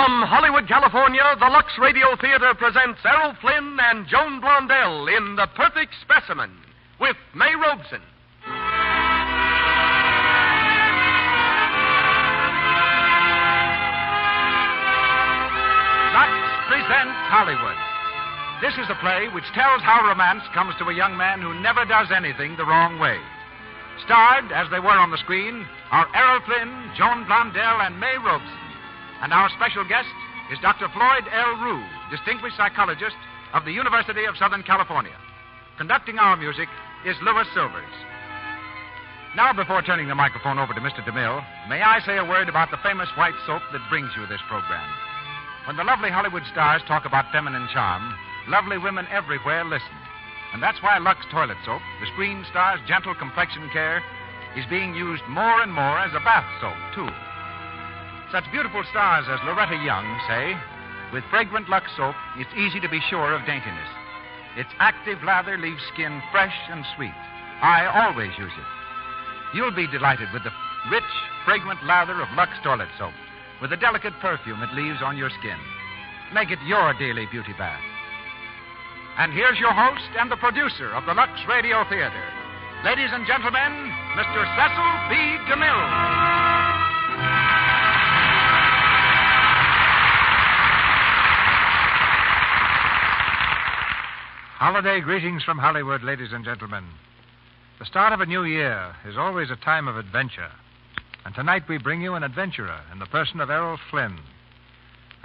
From Hollywood, California, the Lux Radio Theater presents Errol Flynn and Joan Blondell in The Perfect Specimen with May Robeson. Lux presents Hollywood. This is a play which tells how romance comes to a young man who never does anything the wrong way. Starred, as they were on the screen, are Errol Flynn, Joan Blondell, and May Robeson. And our special guest is Dr. Floyd L. Rue, distinguished psychologist of the University of Southern California. Conducting our music is Louis Silvers. Now, before turning the microphone over to Mr. DeMille, may I say a word about the famous white soap that brings you this program. When the lovely Hollywood stars talk about feminine charm, lovely women everywhere listen. And that's why Lux Toilet Soap, the screen star's gentle complexion care, is being used more and more as a bath soap, too. Such beautiful stars as Loretta Young say, with fragrant Lux soap, it's easy to be sure of daintiness. Its active lather leaves skin fresh and sweet. I always use it. You'll be delighted with the rich, fragrant lather of Lux Toilet Soap, with the delicate perfume it leaves on your skin. Make it your daily beauty bath. And here's your host and the producer of the Lux Radio Theater. Ladies and gentlemen, Mr. Cecil B. DeMille. Holiday greetings from Hollywood, ladies and gentlemen. The start of a new year is always a time of adventure. And tonight we bring you an adventurer in the person of Errol Flynn.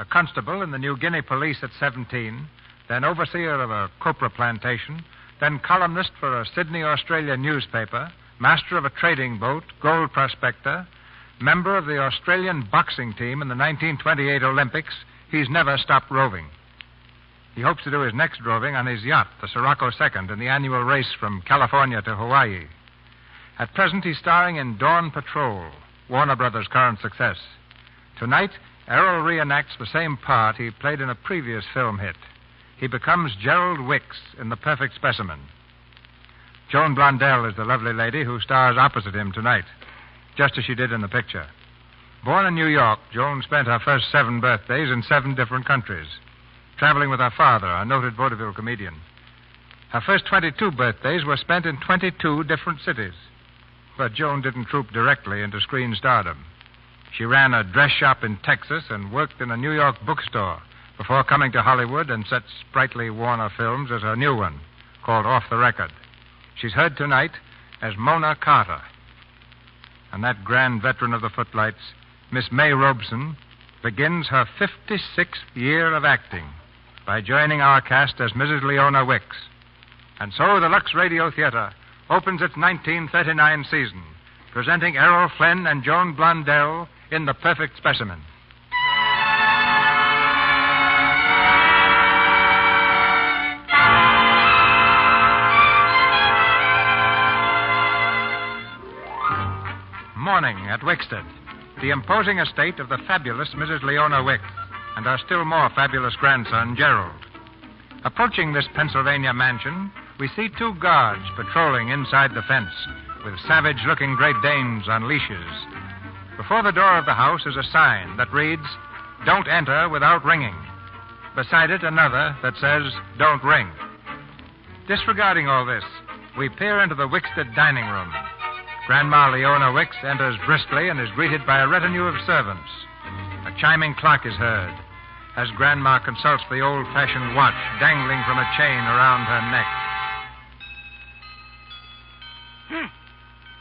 A constable in the New Guinea police at 17, then overseer of a copra plantation, then columnist for a Sydney, Australia newspaper, master of a trading boat, gold prospector, member of the Australian boxing team in the 1928 Olympics, he's never stopped roving. He hopes to do his next roving on his yacht, the Sirocco II, in the annual race from California to Hawaii. At present, he's starring in Dawn Patrol, Warner Brothers' current success. Tonight, Errol reenacts the same part he played in a previous film hit. He becomes Gerald Wicks in The Perfect Specimen. Joan Blondell is the lovely lady who stars opposite him tonight, just as she did in the picture. Born in New York, Joan spent her first 7 birthdays in 7 different countries, traveling with her father, a noted vaudeville comedian. Her first 22 birthdays were spent in 22 different cities. But Joan didn't troop directly into screen stardom. She ran a dress shop in Texas and worked in a New York bookstore before coming to Hollywood and such sprightly Warner films as her new one, called Off the Record. She's heard tonight as Mona Carter. And that grand veteran of the footlights, Miss May Robeson, begins her 56th year of acting by joining our cast as Mrs. Leona Wicks. And so the Lux Radio Theater opens its 1939 season, presenting Errol Flynn and Joan Blondell in The Perfect Specimen. Morning at Wickstead, the imposing estate of the fabulous Mrs. Leona Wicks and her still more fabulous grandson, Gerald. Approaching this Pennsylvania mansion, we see 2 guards patrolling inside the fence with savage-looking Great Danes on leashes. Before the door of the house is a sign that reads, "Don't enter without ringing." Beside it, another that says, "Don't ring." Disregarding all this, we peer into the Wickstead dining room. Grandma Leona Wicks enters briskly and is greeted by a retinue of servants. A chiming clock is heard as Grandma consults the old-fashioned watch dangling from a chain around her neck.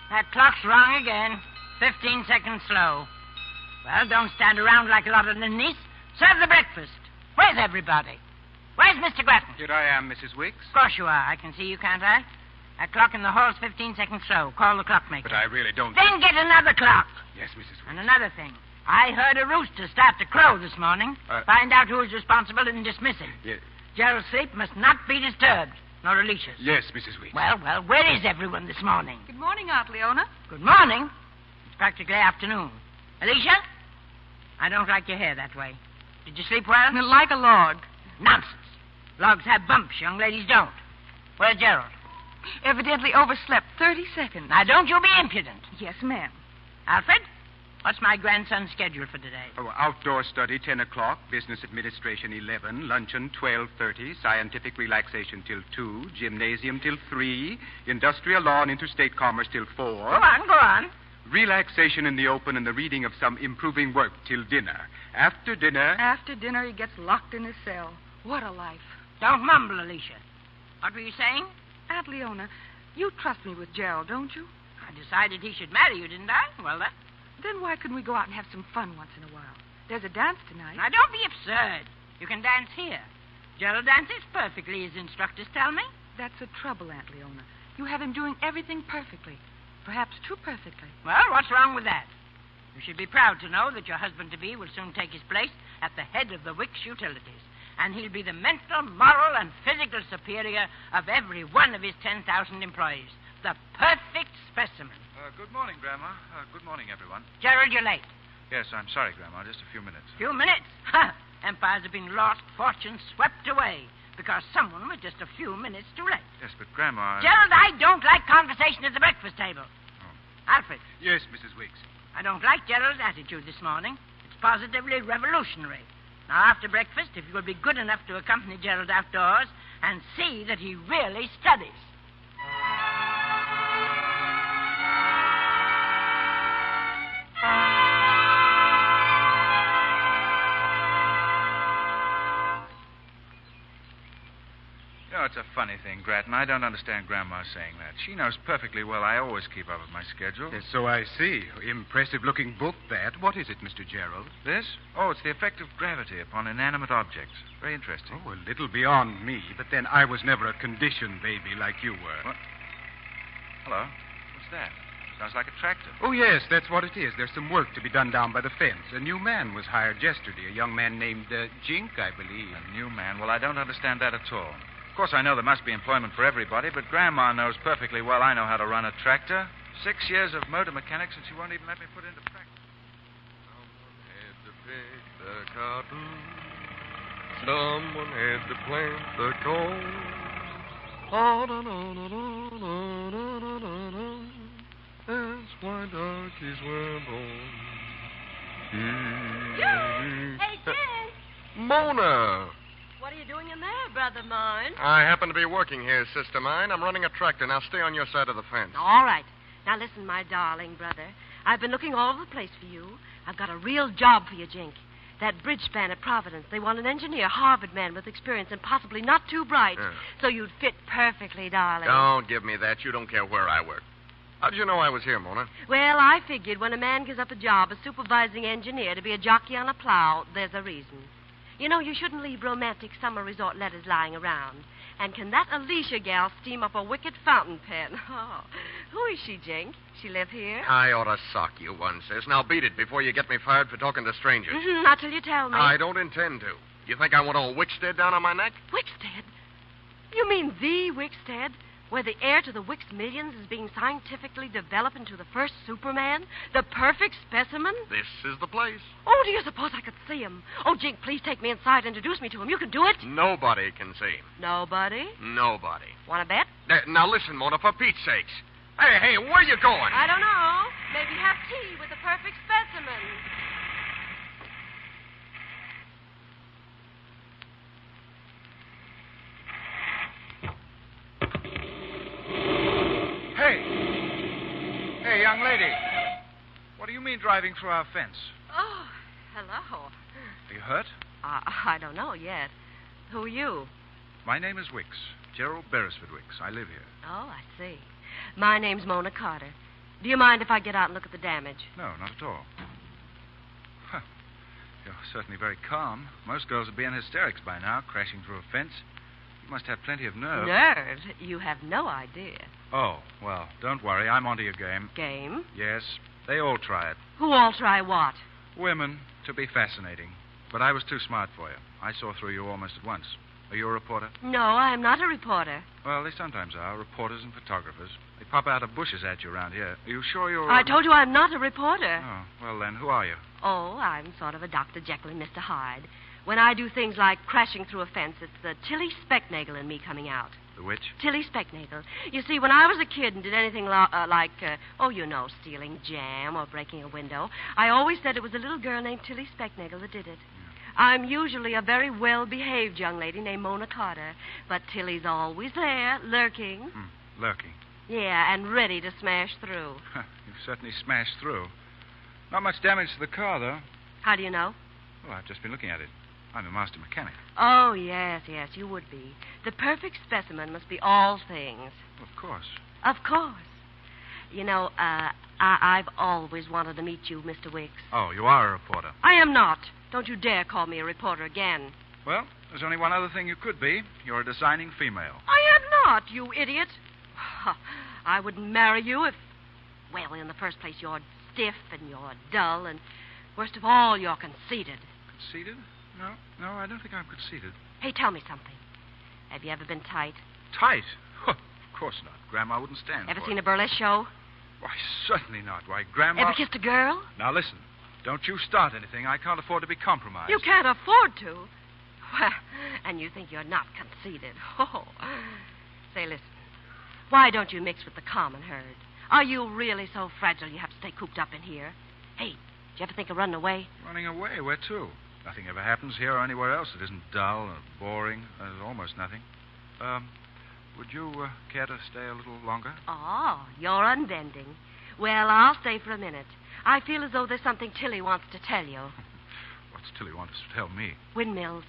That clock's wrong again. 15 seconds slow. Well, don't stand around like a lot of ninnies. Serve the breakfast. Where's everybody? Where's Mr. Grattan? Here I am, Mrs. Wicks. Of course you are. I can see you, can't I? That clock in the hall's 15 seconds slow. Call the clockmaker. But I really don't... Then get another clock. Yes, Mrs. Wicks. And another thing. I heard a rooster start to crow this morning. Find out who is responsible and dismiss him. Yes. Gerald's sleep must not be disturbed, nor Alicia's. Yes, Mrs. Wicks. Well, where is everyone this morning? Good morning, Aunt Leona. Good morning. It's practically afternoon. Alicia? I don't like your hair that way. Did you sleep well? Like a log. Nonsense. Logs have bumps. Young ladies don't. Where's Gerald? Evidently overslept 30 seconds. Now, don't you be impudent. Yes, ma'am. Alfred? What's my grandson's schedule for today? Oh, outdoor study, 10 o'clock. Business administration, 11. Luncheon, 12:30. Scientific relaxation till 2. Gymnasium till 3. Industrial law and interstate commerce till 4. Go on. Relaxation in the open and the reading of some improving work till dinner. After dinner... After dinner, he gets locked in his cell. What a life. Don't mumble, Alicia. What were you saying? Aunt Leona, you trust me with Gerald, don't you? I decided he should marry you, didn't I? Well, Then why couldn't we go out and have some fun once in a while? There's a dance tonight. now don't be absurd. You can dance here. Gerald dances perfectly, his instructors tell me. That's the trouble, Aunt Leona. You have him doing everything perfectly. Perhaps too perfectly. Well, what's wrong with that? You should be proud to know that your husband-to-be will soon take his place at the head of the Wicks Utilities. And he'll be the mental, moral, and physical superior of every one of his 10,000 employees. The perfect specimen. Good morning, Grandma. Good morning, everyone. Gerald, you're late. Yes, I'm sorry, Grandma. Just a few minutes. Few minutes? Ha! Empires have been lost, fortunes swept away, because someone was just a few minutes too late. Yes, but Grandma... Gerald, I don't like conversation at the breakfast table. Alfred, Yes, Mrs. Weeks. I don't like Gerald's attitude this morning. It's positively revolutionary. Now, after breakfast, if you will be good enough to accompany Gerald outdoors and see that he really studies. You know, it's a funny thing, Grattan. I don't understand Grandma saying that. She knows perfectly well I always keep up with my schedule. Yes, so I see. Impressive-looking book, that. What is it, Mr. Gerald? This? Oh, it's the effect of gravity upon inanimate objects. Very interesting. Oh, a little beyond me, but then I was never a conditioned baby like you were. What? Hello? What's that? Sounds like a tractor. Oh, yes, that's what it is. There's some work to be done down by the fence. A new man was hired yesterday, a young man named Jink, I believe. A new man? Well, I don't understand that at all. Of course, I know there must be employment for everybody, but Grandma knows perfectly well I know how to run a tractor. 6 years of motor mechanics, and she won't even let me put it into practice. Someone had to pick the cotton. Someone had to plant the corn. Oh, no, no, no, no, no, no, no, no, no. That's why darkies were born. Hey, Jim. Mona! What are you doing in there, brother mine? I happen to be working here, sister mine. I'm running a tractor. Now stay on your side of the fence. All right. Now listen, my darling brother. I've been looking all over the place for you. I've got a real job for you, Jink. That bridge span at Providence. They want an engineer, Harvard man with experience, and possibly not too bright. Yeah. So you'd fit perfectly, darling. Don't give me that. You don't care where I work. How did you know I was here, Mona? Well, I figured when a man gives up a job as supervising engineer to be a jockey on a plow, there's a reason. You know, you shouldn't leave romantic summer resort letters lying around. And can that Alicia gal steam up a wicked fountain pen? Oh, who is she, Jink? She live here? I ought to sock you one, sis. Now beat it before you get me fired for talking to strangers. Not till you tell me. I don't intend to. You think I want old Wickstead down on my neck? Wickstead? You mean the Wickstead? Where the heir to the Wicks millions is being scientifically developed into the first Superman? The perfect specimen? This is the place. Oh, do you suppose I could see him? Oh, Jink, please take me inside and introduce me to him. You can do it. Nobody can see him. Nobody? Nobody. Want to bet? Now listen, Mona, for Pete's sakes. Hey, where you going? I don't know. Maybe have tea with the perfect specimen. Hey, young lady. What do you mean driving through our fence? Oh, hello. Are you hurt? I don't know yet. Who are you? My name is Wicks. Gerald Beresford Wicks. I live here. Oh, I see. My name's Mona Carter. Do you mind if I get out and look at the damage? No, not at all. Huh. You're certainly very calm. Most girls would be in hysterics by now, crashing through a fence. You must have plenty of nerve. Nerve? You have no idea. Oh, well, don't worry. I'm onto your game. Game? Yes, they all try it. Who all try what? Women, to be fascinating. But I was too smart for you. I saw through you almost at once. Are you a reporter? No, I am not a reporter. Well, they sometimes are, reporters and photographers. They pop out of bushes at you around here. Are you sure you're... I told you I'm not a reporter. Oh, well then, who are you? Oh, I'm sort of a Dr. Jekyll and Mr. Hyde. When I do things like crashing through a fence, it's the Tilly Specknagel in me coming out. The witch? Tilly Specknagel. You see, when I was a kid and did anything stealing jam or breaking a window, I always said it was a little girl named Tilly Specknagel that did it. I'm usually a very well-behaved young lady named Mona Carter, but Tilly's always there, lurking. Lurking. Yeah, and ready to smash through. You've certainly smashed through. Not much damage to the car, though. How do you know? Well, I've just been looking at it. I'm a master mechanic. Oh, yes, you would be. The perfect specimen must be all things. Of course. Of course. You know, I've always wanted to meet you, Mr. Wicks. Oh, you are a reporter. I am not. Don't you dare call me a reporter again. Well, there's only one other thing you could be. You're a designing female. I am not, you idiot. I wouldn't marry you if... Well, in the first place, you're stiff and you're dull, and worst of all, you're conceited. Conceited? No, I don't think I'm conceited. Hey, tell me something. Have you ever been tight? Tight? Of course not. Grandma wouldn't stand Ever for seen it. a burlesque show? Why, certainly not. Why, Grandma... Ever kissed a girl? Now, listen. Don't you start anything. I can't afford to be compromised. You can't afford to. Well, and you think you're not conceited. Oh. Say, listen. Why don't you mix with the common herd? Are you really so fragile you have to stay cooped up in here? Hey, did you ever think of running away? Running away? Where to? Nothing ever happens here or anywhere else that isn't dull or boring. There's almost nothing. Would you care to stay a little longer? Oh, you're unbending. Well, I'll stay for a minute. I feel as though there's something Tilly wants to tell you. What's Tilly want to tell me? Windmills.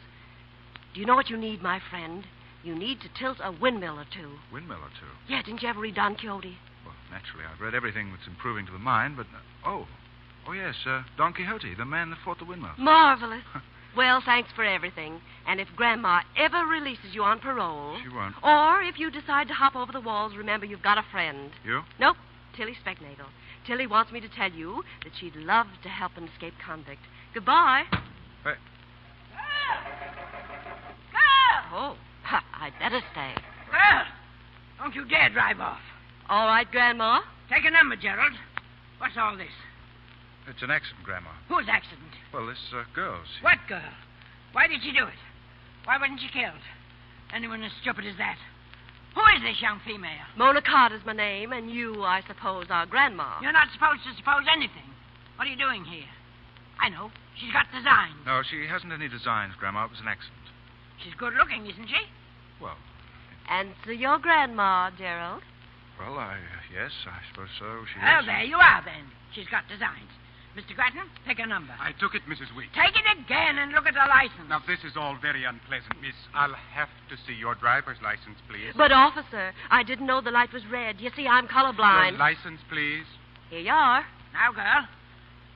Do you know what you need, my friend? You need to tilt a windmill or two. Windmill or two? Yeah, didn't you ever read Don Quixote? Well, naturally, I've read everything that's improving to the mind, but... Oh, yes, Don Quixote, the man that fought the windmill. Marvelous. Well, thanks for everything. And if Grandma ever releases you on parole... She won't. Or if you decide to hop over the walls, remember you've got a friend. You? Nope. Tilly Specknagel. Tilly wants me to tell you that she'd love to help an escaped convict. Goodbye. Hey. Girl! Oh, I'd better stay. Girl! Don't you dare drive off. All right, Grandma. Take a number, Gerald. What's all this? It's an accident, Grandma. Whose accident? Well, this girl's. What girl? Why did she do it? Why wasn't she killed? Anyone as stupid as that? Who is this young female? Mona Carter's my name, and you, I suppose, are Grandma. You're not supposed to suppose anything. What are you doing here? I know. She's got designs. No, she hasn't any designs, Grandma. It was an accident. She's good looking, isn't she? Well, And so your Grandma, Gerald? well, yes, I suppose so. She Well, is. there you are, then. She's got designs. Mr. Grattan, pick a number. I took it, Mrs. Wicks. Take it again and look at the license. Now, this is all very unpleasant, miss. I'll have to see your driver's license, please. But, officer, I didn't know the light was red. You see, I'm colorblind. Your license, please. Here you are. Now, girl,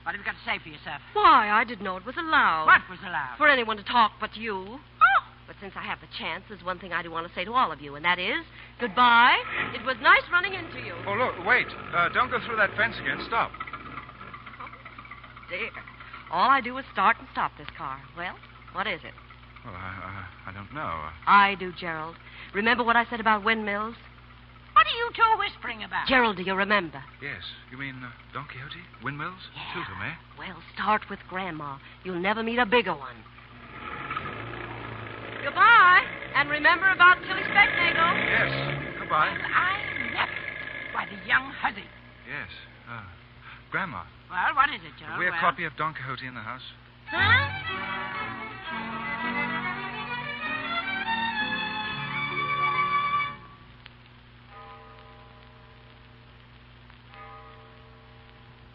what have you got to say for yourself? Why, I didn't know it was allowed. What was allowed? For anyone to talk but you. Oh, But since I have the chance, there's one thing I do want to say to all of you, and that is, goodbye. It was nice running into you. Oh, look, wait. Don't go through that fence again. Stop. Dear. All I do is start and stop this car. Well, what is it? Well, I don't know. I do, Gerald. Remember what I said about windmills? what are you two whispering about? Gerald, do you remember? Yes. You mean Don Quixote? Windmills? Yeah. Tilt 'em, eh? Well, start with Grandma. You'll never meet a bigger one. Goodbye. And remember about Tilly Specknagel. Yes. Goodbye. I never. Why, the young hussy. Yes. Grandma, Well, what is it, Gerald? have we a Well, copy of Don Quixote in the house? Huh?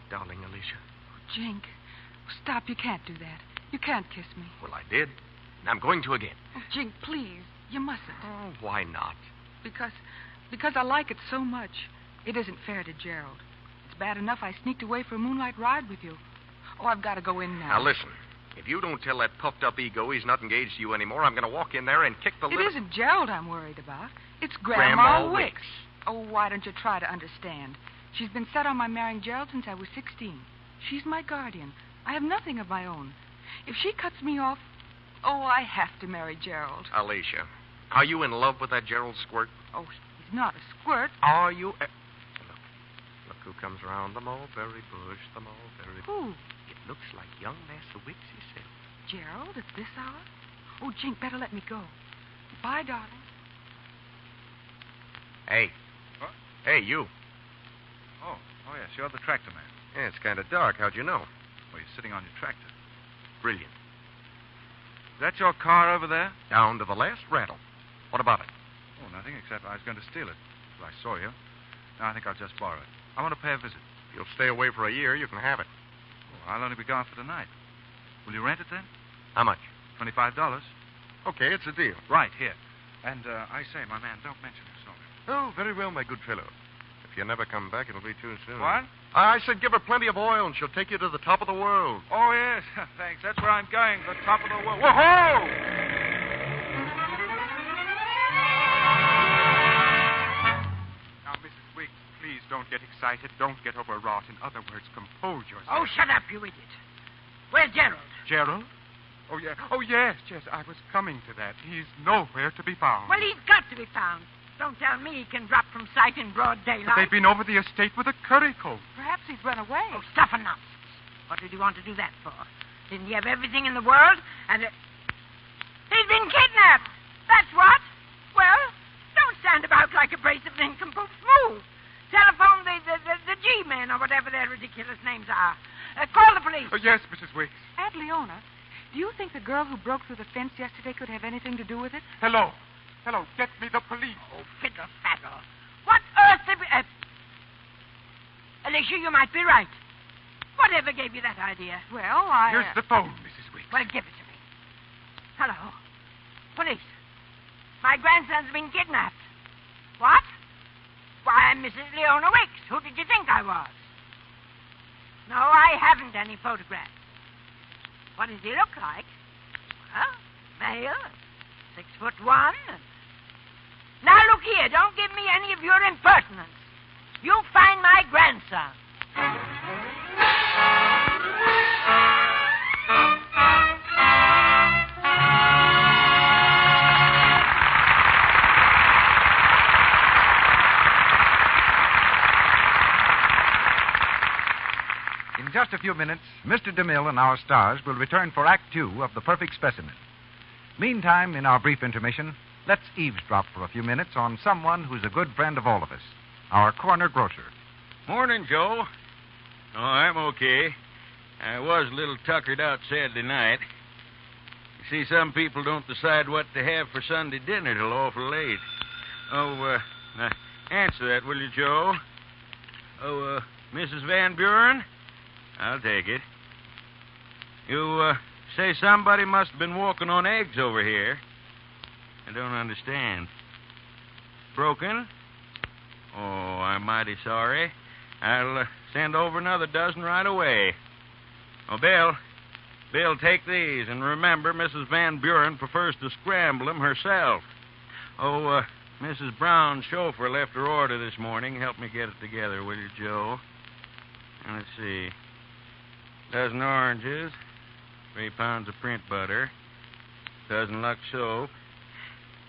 Darling Alicia. Jink, stop. You can't do that. You can't kiss me. Well, I did. And I'm going to again. Oh, Jink, please. You mustn't. Oh, why not? Because I like it so much. It isn't fair to Gerald. It's bad enough I sneaked away for a moonlight ride with you. Oh, I've got to go in now. Now, listen. If you don't tell that puffed-up ego he's not engaged to you anymore, I'm going to walk in there and kick the It little... isn't Gerald I'm worried about. It's Grandma Grandma Wicks. Oh, why don't you try to understand? She's been set on my marrying Gerald since I was 16. She's my guardian. I have nothing of my own. If she cuts me off, oh, I have to marry Gerald. Alicia, are you in love with that Gerald Squirt? Oh, he's not a squirt. Are you... Look who comes around the mulberry bush, the mulberry... Who? It looks like young Master Wicks himself. Gerald, at this hour? Oh, Jink, better let me go. Bye, darling. Hey. What? Hey, you. Oh, yes, you're the tractor man. Yeah, it's kind of dark. How'd you know? Well, you're sitting on your tractor. Brilliant. Is that your car over there? Down to the last rattle. What about it? Oh, nothing, except I was going to steal it. Well, I saw you. Now I think I'll just borrow it. I want to pay a visit. If you'll stay away for a year, you can have it. Oh, I'll only be gone for the night. Will you rent it then? How much? $25. Okay, it's a deal. Right, here. And I say, my man, don't mention it, sorry. Oh, very well, my good fellow. If you never come back, it'll be too soon. What? I said give her plenty of oil, and she'll take you to the top of the world. Oh, yes. Thanks. That's where I'm going, the top of the world. Whoa-ho! Now, Mrs. Wiggs, please don't get excited. Don't get overwrought. In other words, compose yourself. Oh, shut up, you idiot. Where's Gerald? Gerald? Oh, yeah. Oh, yes. I was coming to that. He's nowhere to be found. Well, he's got to be found. Don't tell me he can drop from sight in broad daylight. But they've been over the estate with a curry comb. Perhaps he's run away. Oh, stuff and nonsense. What did he want to do that for? Didn't he have everything in the world? And he's been kidnapped. That's what. Well, don't stand about like a brace of nincompoops. Move. Telephone the G-men or whatever their ridiculous names are. Call the police. Oh, yes, Mrs. Wiggs. Aunt Leona, do you think the girl who broke through the fence yesterday could have anything to do with it? Hello. Get me the police. Oh, fiddle-faddle. What earth did we... Alicia, you might be right. Whatever gave you that idea? Well, I... Here's the phone, Mrs. Wiggs. Well, give it to me. Hello. Police. My grandson's been kidnapped. What? Why, I'm Mrs. Leona Wicks. Who did you think I was? No, I haven't any photographs. What does he look like? Well, male, 6'1". Now, look here. Don't give me any of your impertinence. You find my grandson. In just a few minutes, Mr. DeMille and our stars will return for Act Two of The Perfect Specimen. Meantime, in our brief intermission, let's eavesdrop for a few minutes on someone who's a good friend of all of us, our corner grocer. Morning, Joe. Oh, I'm okay. I was a little tuckered out Saturday night. You see, some people don't decide what to have for Sunday dinner till awful late. Oh, now, answer that, will you, Joe? Oh, Mrs. Van Buren? I'll take it. You, say somebody must have been walking on eggs over here. I don't understand. Broken? Oh, I'm mighty sorry. I'll send over another dozen right away. Oh, Bill, take these. And remember, Mrs. Van Buren prefers to scramble them herself. Oh, Mrs. Brown's chauffeur left her order this morning. Help me get it together, will you, Joe? And let's see. Dozen oranges, 3 pounds of print butter, dozen Lux soap.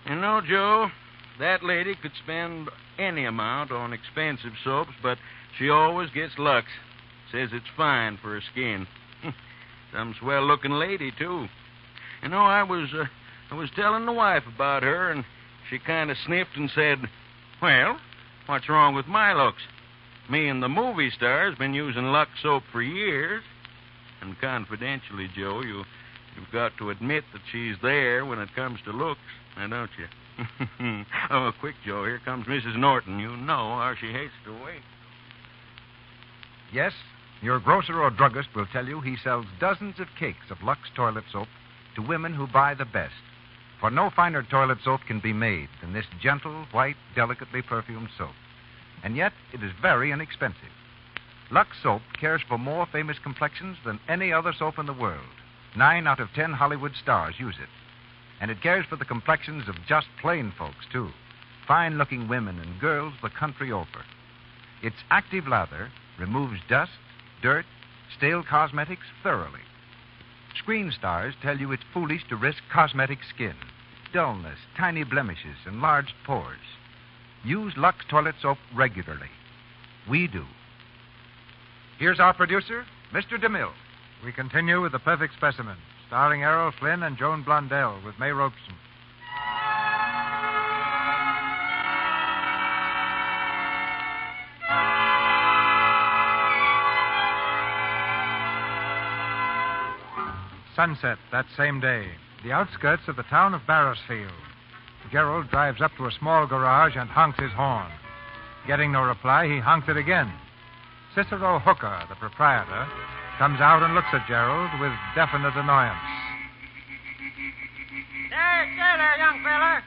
You know, Joe, that lady could spend any amount on expensive soaps, but she always gets Lux. Says it's fine for her skin. Some swell-looking lady, too. You know, I was telling the wife about her, and she kind of sniffed and said, well, what's wrong with my looks? Me and the movie star's been using Lux soap for years. And confidentially, Joe, you've got to admit that she's there when it comes to looks, now don't you? Oh, quick, Joe, here comes Mrs. Norton. You know how she hates to wait. Yes, your grocer or druggist will tell you he sells dozens of cakes of Lux toilet soap to women who buy the best. For no finer toilet soap can be made than this gentle, white, delicately perfumed soap. And yet, it is very inexpensive. Lux soap cares for more famous complexions than any other soap in the world. 9 out of 10 Hollywood stars use it. And it cares for the complexions of just plain folks, too. Fine-looking women and girls the country over. Its active lather removes dust, dirt, stale cosmetics thoroughly. Screen stars tell you it's foolish to risk cosmetic skin, dullness, tiny blemishes, enlarged pores. Use Lux toilet soap regularly. We do. Here's our producer, Mr. DeMille. We continue with The Perfect Specimen, starring Errol Flynn and Joan Blondell with May Robeson. sunset that same day, the outskirts of the town of Barrisfield. Gerald drives up to a small garage and honks his horn. Getting no reply, he honks it again. Cicero Hooker, the proprietor, comes out and looks at Gerald with definite annoyance. There, young feller.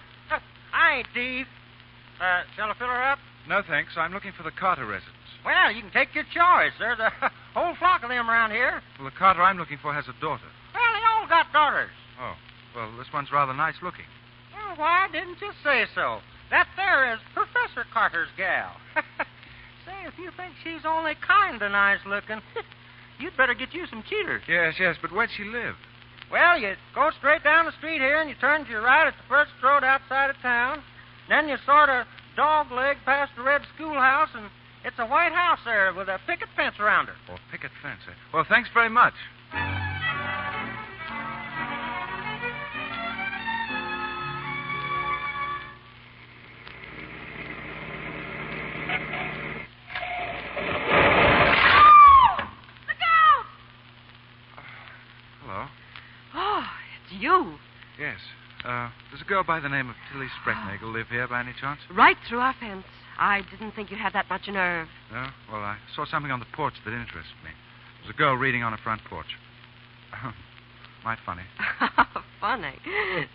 I ain't thief. Shall I fill her up? No, thanks. I'm looking for the Carter residence. Well, you can take your choice. There's a whole flock of them around here. Well, the Carter I'm looking for has a daughter. Well, they all got daughters. Oh, well, this one's rather nice looking. Well, why didn't you say so? That there is Professor Carter's gal. Say, if you think she's only kind of nice looking, you'd better get you some cheaters. Yes, but where'd she live? Well, you go straight down the street here and you turn to your right at the first road outside of town. Then you sort of dog-leg past the red schoolhouse, and it's a white house there with a picket fence around her. Oh, picket fence. Well, thanks very much. Hello. Oh, it's you. Yes. Does a girl by the name of Tilly Sprecknagel live here by any chance? Right through our fence. I didn't think you had that much nerve. No? Well, I saw something on the porch that interested me. There was a girl reading on a front porch. Might funny. Funny.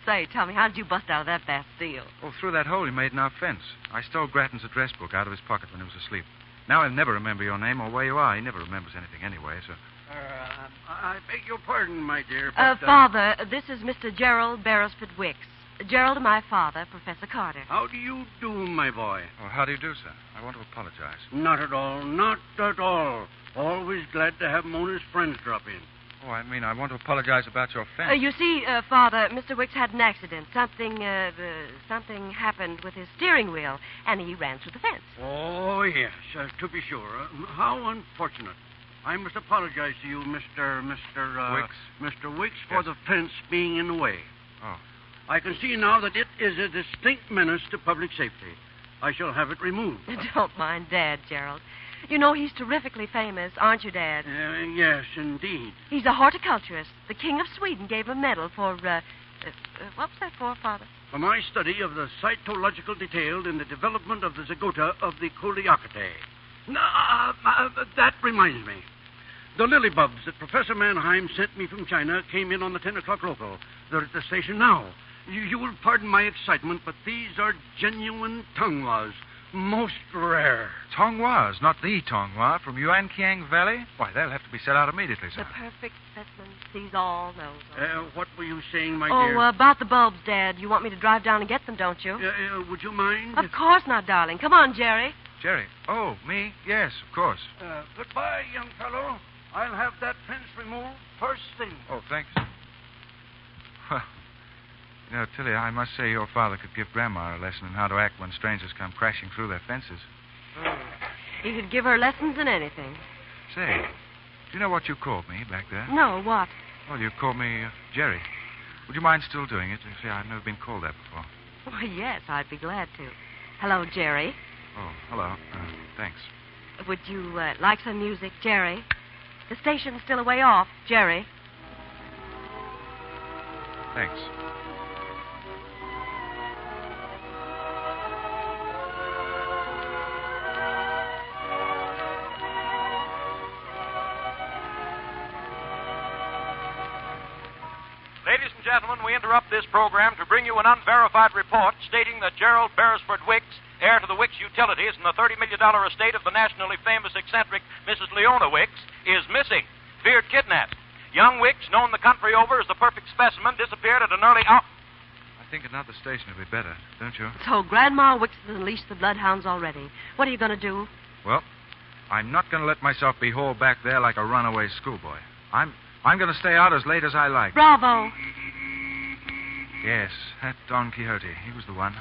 Say, tell me, how did you bust out of that Bastille? Oh, through that hole you made in our fence. I stole Grattan's address book out of his pocket when he was asleep. Now I'll never remember your name or where you are. He never remembers anything anyway, so... I beg your pardon, my dear, but... Father, this is Mr. Gerald Beresford Wicks. Gerald, my father, Professor Carter. How do you do, my boy? Oh, how do you do, sir? I want to apologize. Not at all, not at all. Always glad to have Mona's friends drop in. Oh, I mean, I want to apologize about your fence. You see, Father, Mr. Wicks had an accident. Something happened with his steering wheel, and he ran through the fence. Oh, yes, to be sure. How unfortunate. I must apologize to you, Mr. Wicks? Mr. Wicks, for Yes. the fence being in the way. Oh. I can see now that it is a distinct menace to public safety. I shall have it removed. Don't mind Dad, Gerald. You know he's terrifically famous, aren't you, Dad? Yes, indeed. He's a horticulturist. The King of Sweden gave him a medal for, what was that for, Father? For my study of the cytological detail in the development of the zygota of the Coleochaetae. That reminds me. The lily bulbs that Professor Mannheim sent me from China came in on the 10 o'clock local. They're at the station now. You will pardon my excitement, but these are genuine Tonghwas. Most rare. Tonghwas, not the Tonghua from Yuanqiang Valley? Why, they'll have to be set out immediately, sir. The perfect specimen sees all, knows all. What were you saying, my dear? Oh, about the bulbs, Dad. You want me to drive down and get them, don't you? Would you mind? Of course not, darling. Come on, Jerry. Jerry. Oh, me? Yes, of course. Goodbye, young fellow. I'll have that fence removed first thing. Oh, thanks. Well, you know, Tilly, I must say your father could give Grandma a lesson in how to act when strangers come crashing through their fences. He could give her lessons in anything. Say, do you know what you called me back there? No, what? Well, you called me Jerry. Would you mind still doing it? You see, I've never been called that before. Why, yes, I'd be glad to. Hello, Jerry. Oh, hello. Thanks. Would you like some music, Jerry? The station's still a way off, Jerry. Thanks. Ladies and gentlemen, we interrupt this program to bring you an unverified report stating that Gerald Beresford Wicks, heir to the Wicks Utilities and the $30 million estate of the nationally famous eccentric Mrs. Leona Wicks, is missing, feared kidnapped. Young Wicks, known the country over as the perfect specimen, disappeared at an early hour. I think another station would be better, don't you? So Grandma Wicks has unleashed the bloodhounds already. What are you going to do? Well, I'm not going to let myself be hauled back there like a runaway schoolboy. I'm going to stay out as late as I like. Bravo. Yes, that Don Quixote. He was the one.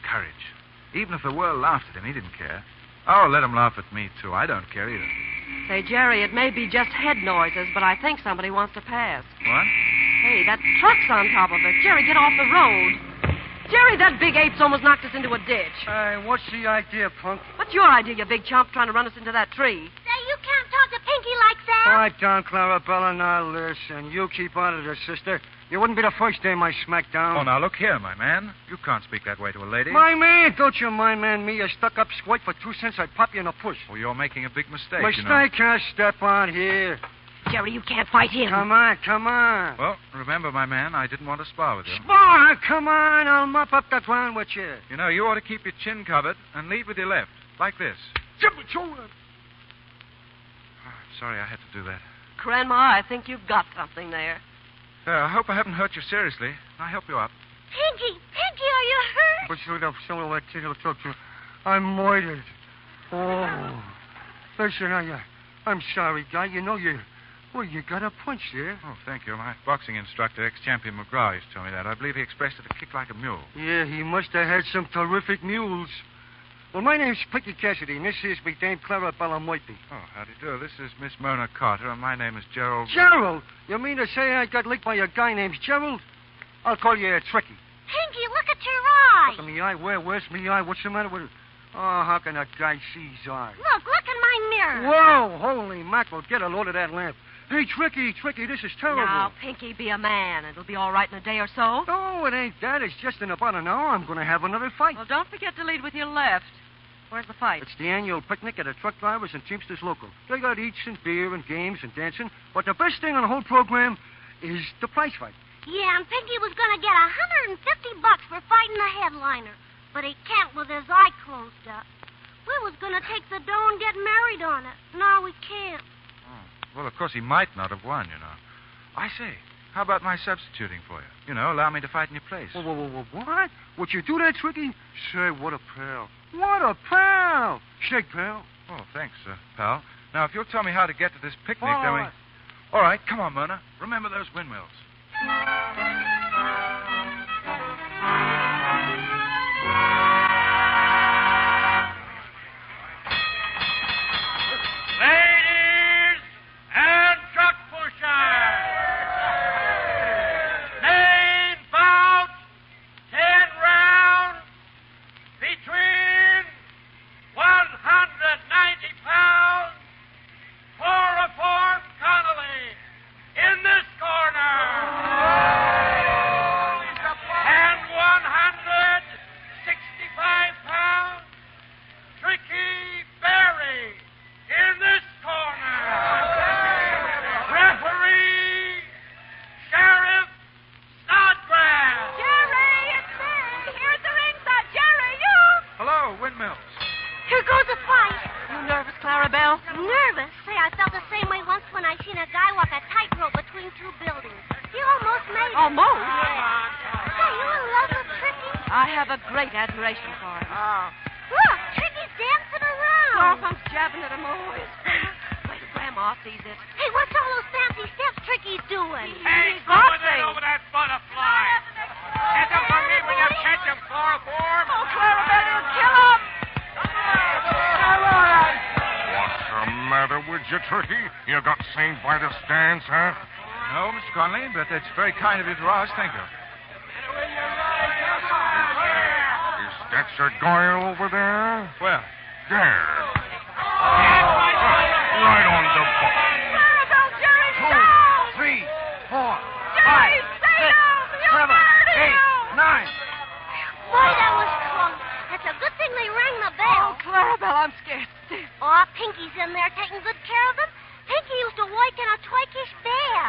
Courage. Even if the world laughed at him, he didn't care. Oh, let him laugh at me, too. I don't care either. Say, Jerry, it may be just head noises, but I think somebody wants to pass. What? Hey, that truck's on top of us. Jerry, get off the road. Jerry, that big ape's almost knocked us into a ditch. What's the idea, punk? What's your idea, you big chump, trying to run us into that tree? Say, you can't talk to Pinky like that. Quiet down, Clarabella. Now, listen. You keep out of this, sister. You wouldn't be the first day my smackdown. Oh, now, look here, my man. You can't speak that way to a lady. My man? Don't you mind, man, me, a stuck-up squirt for 2 cents. I'd pop you in a push. Well, you're making a big mistake, Mistake, can't step on here. Jerry, you can't fight him. Come on. Well, remember, my man, I didn't want to spar with you. Spar? Come on, I'll mop up the ground with you. You know, you ought to keep your chin covered and lead with your left, like this. Sorry I had to do that. Grandma, I think you've got something there. I hope I haven't hurt you seriously. I'll help you up. Pinky, are you hurt? I'm murdered. Oh. Listen, I'm sorry, guy. You know you got a punch there. Oh, thank you. My boxing instructor, ex-champion McGraw, used to tell me that. I believe he expressed it to kick like a mule. Yeah, he must have had some terrific mules. Well, my name's Pinky Cassidy, and this is me Dame Clarabella Murphy. Oh, how do you do? This is Miss Mona Carter, and my name is Gerald... Gerald? You mean to say I got licked by a guy named Gerald? I'll call you Tricky. Pinky, look at your eye. Look at me eye? Where's me eye? What's the matter with it? Oh, how can a guy see his eye? Look in my mirror. Whoa, holy mackerel. Get a load of that lamp. Hey, Tricky, this is terrible. Now, Pinky, be a man. It'll be all right in a day or so. No, it ain't that. It's just in about an hour I'm going to have another fight. Well, don't forget to lead with your left. Where's the fight? It's the annual picnic at a truck drivers and Teamsters local. They got eats and beer and games and dancing, but the best thing on the whole program is the prize fight. Yeah, and Pinky was going to get $150 for fighting the headliner, but he can't with his eye closed up. We was going to take the dough and get married on it. No, we can't. Oh. Well, of course, he might not have won, you know. I say, how about my substituting for you? You know, allow me to fight in your place. Whoa, what? Would you do that, Tricky? Say, what a pal. What a pal. Shake, pal. Oh, thanks, pal. Now, if you'll tell me how to get to this picnic, then we... right. All right, come on, Mona. Remember those windmills. Ladies and truck pushers, main bout, 10 rounds, between 190 pounds, for Reform Connolly, in this corner, and 165 pounds, Tricky Berry, in this corner. Referee, Sheriff Snodgrass. Jerry, it's me. Here's the ringside. Jerry, you. Hello, windmills. Here goes a fight. You nervous, Clarabelle? Nervous? Say, I felt the same way once when I seen a guy walk a tightrope between two buildings. He almost made it. Almost? Yeah. Say, you in love with Tricky? I have a great admiration for him. Look, Tricky's dancing around. Dorfum's jabbing at him always. Wait till Grandma sees it. Hey, what's all those fancy steps Tricky's doing? Hey, He's go with boxing. it over that butterfly. Get up on me when you catch him, chloroform. Oh, Clarabelle, you'll kill him. What's the matter with you, Tricky? You got saved by the stands, huh? No, Mr. Conley, but it's very kind of you to ask. Thank you. Is that your Goyle over there? Well, There. Right on the ball. Clarabelle, Jerry, Two, stop. 3, 4, Jerry, stay down. You'll 7, murder 8, you. 9. Boy, that was close. It's a good thing they rang the bell. Oh, Clarabelle, I'm scared stiff. Oh, Pinky's in there taking good care of him. Pinky used to work in a Twike's bear.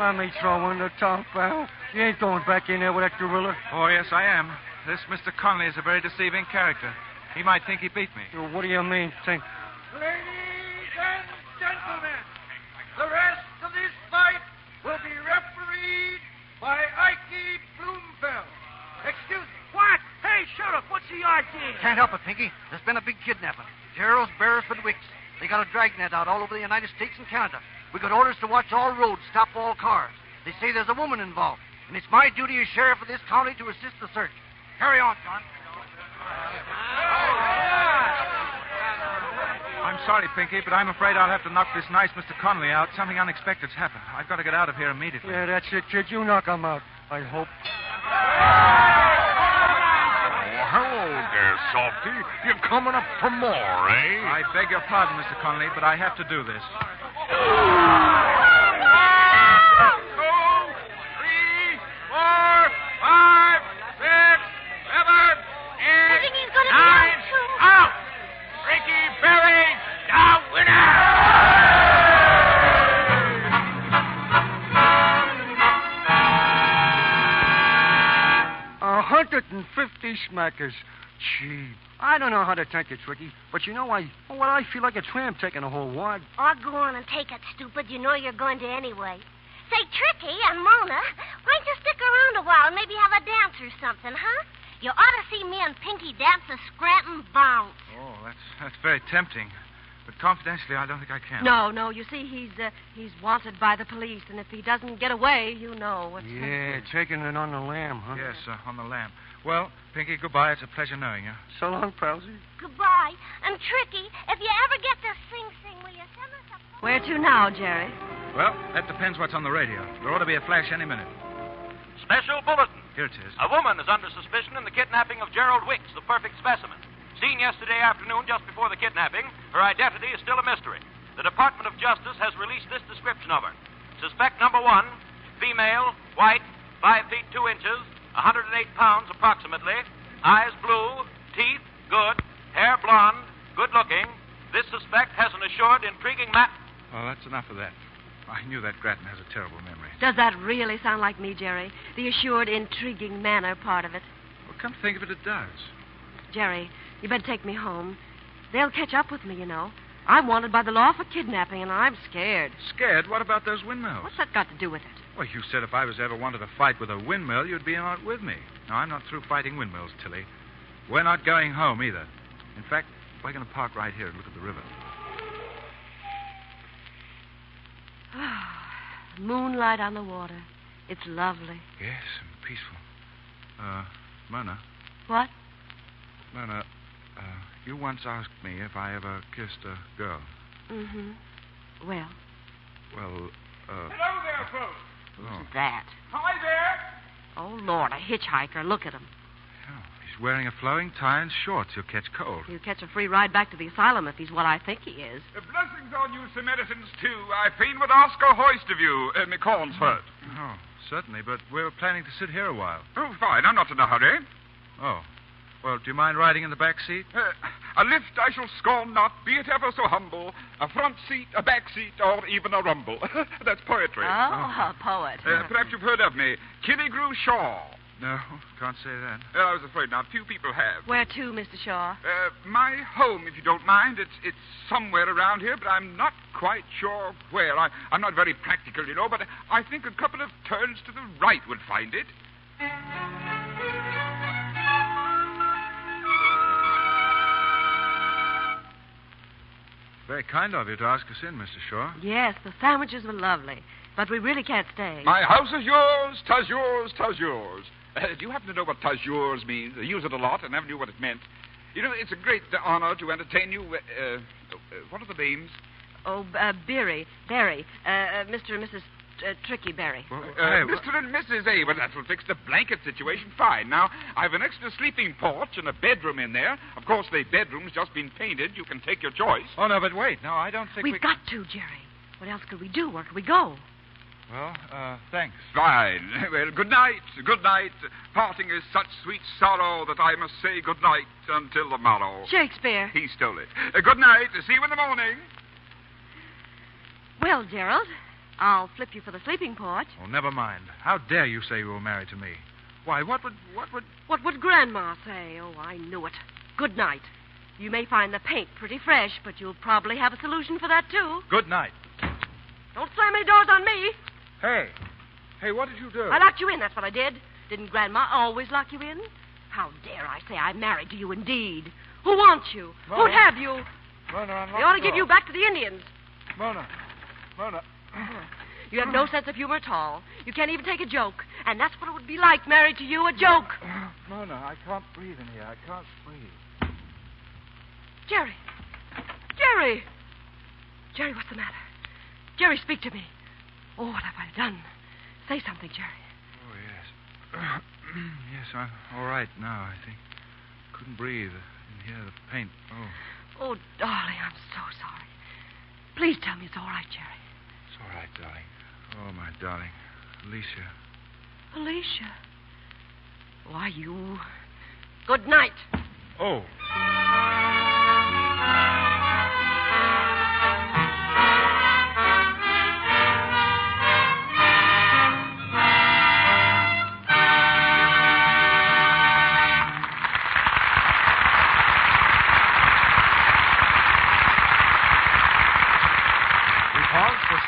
Let me throw in the top, pal. You ain't going back in there with that gorilla. oh, yes, I am. This Mr. Conley is a very deceiving character. He might think he beat me. What do you mean, think? Ladies and gentlemen, the rest of this fight will be refereed by Ikey Bloomfeld. Excuse me. What? Hey, Sheriff, what's the idea? Can't help it, Pinky. There's been a big kidnapping. Gerald's Beresford Wicks. They got a dragnet out all over the United States and Canada. We got orders to watch all roads, stop all cars. They say there's a woman involved, and it's my duty as sheriff of this county to assist the search. Carry on, John. I'm sorry, Pinky, but I'm afraid I'll have to knock this nice Mr. Conley out. Something unexpected's happened. I've got to get out of here immediately. Yeah, that's it, kid. You knock him out, I hope. hello there, Softy. You're coming up for more, eh? I beg your pardon, Mr. Connolly, but I have to do this. 2, 3, 4, 5, 6, 7, 8, think he's gonna be 9, out, too. out! Ricky Berry, the winner! 150 smackers. Gee, I don't know how to take it, Tricky, but you know, I feel like a tramp taking a whole wad. Oh, go on and take it, stupid. You know you're going to anyway. Say, Tricky and Mona, why don't you stick around a while and maybe have a dance or something, huh? You ought to see me and Pinky dance the Scranton Bounce. Oh, that's very tempting. But confidentially, I don't think I can. No, you see, he's wanted by the police, and if he doesn't get away, you know what's... Yeah, taking it on the lam, huh? Yes, on the lamp. Well, Pinky, goodbye. It's a pleasure knowing you. So long, Palsy. Goodbye. And Tricky, if you ever get to Sing, will you send us a... Where to now, Jerry? Well, that depends what's on the radio. There ought to be a flash any minute. Special bulletin. Here it is. A woman is under suspicion in the kidnapping of Gerald Wicks, the perfect specimen. Seen yesterday afternoon just before the kidnapping, her identity is still a mystery. The Department of Justice has released this description of her. Suspect number 1, female, white, 5 feet 2 inches, 108 pounds approximately, eyes blue, teeth good, hair blonde, good looking. This suspect has an assured intriguing Well, that's enough of that. I knew that Grattan has a terrible memory. Does that really sound like me, Jerry? The assured, intriguing manner part of it? Well, come to think of it, it does. Jerry, you better take me home. They'll catch up with me, you know. I'm wanted by the law for kidnapping, and I'm scared. Scared? What about those windmills? What's that got to do with it? Well, you said if I was ever wanted to fight with a windmill, you'd be out with me. No, I'm not through fighting windmills, Tilly. We're not going home either. In fact, we're going to park right here and look at the river. Moonlight on the water. It's lovely. Yes, and peaceful. Mona. What? Mona, you once asked me if I ever kissed a girl. Mm-hmm. Well? Well, Hello there, folks. Who's that? Hi there. Oh, Lord, a hitchhiker. Look at him. Oh, he's wearing a flowing tie and shorts. He'll catch cold. He'll catch a free ride back to the asylum if he's what I think he is. Blessings on you, Samaritans, too. I've been with Oscar Hoist of you, McCornsford. Oh, certainly, but we're planning to sit here a while. Oh, fine. I'm not in a hurry. Oh. Well, do you mind riding in the back seat? A lift I shall scorn not, be it ever so humble. A front seat, a back seat, or even a rumble. That's poetry. Oh, a poet. Perhaps you've heard of me. Killigrew Shaw. No, can't say that. I was afraid not. Few people have. Where to, Mr. Shaw? My home, if you don't mind. It's somewhere around here, but I'm not quite sure where. I'm not very practical, you know, but I think a couple of turns to the right would find it. Very kind of you to ask us in, Mr. Shaw. Yes, the sandwiches were lovely, but we really can't stay. My house is yours, 'tas yours, 'tas yours. Do you happen to know what 'tas yours means? I use it a lot and never knew what it meant. You know, it's a great honor to entertain you. What are the names? Oh, Berry, Mr. and Mrs. Tricky Berry. Mr. and Mrs. A. Well, that will fix the blanket situation fine. Now, I have an extra sleeping porch and a bedroom in there. Of course, the bedroom's just been painted. You can take your choice. Oh, no, but wait. No, I don't think We've got to, Jerry. What else could we do? Where could we go? Well, thanks. Fine. Well, good night. Good night. Parting is such sweet sorrow that I must say good night until the morrow. Shakespeare. He stole it. Good night. See you in the morning. Well, Gerald, I'll flip you for the sleeping porch. Oh, never mind. How dare you say you were married to me? Why, what would Grandma say? Oh, I knew it. Good night. You may find the paint pretty fresh, but you'll probably have a solution for that, too. Good night. Don't slam any doors on me. Hey, what did you do? I locked you in, that's what I did. Didn't Grandma always lock you in? How dare I say I'm married to you indeed? Who wants you? Mona. Who'd have you? Mona, They ought to give you back to the Indians. Mona. You have no sense of humor at all. You can't even take a joke. And that's what it would be like, married to you, a joke. Mona, I can't breathe in here. I can't breathe. Jerry, what's the matter? Jerry, speak to me. Oh, what have I done? Say something, Jerry. Oh, yes. Yes, I'm all right now, I think. couldn't breathe. And hear the paint. Oh. Oh, darling, I'm so sorry. Please tell me it's all right, Jerry. It's all right, darling. Oh, my darling. Alicia. Alicia? Why, you... Good night. Oh.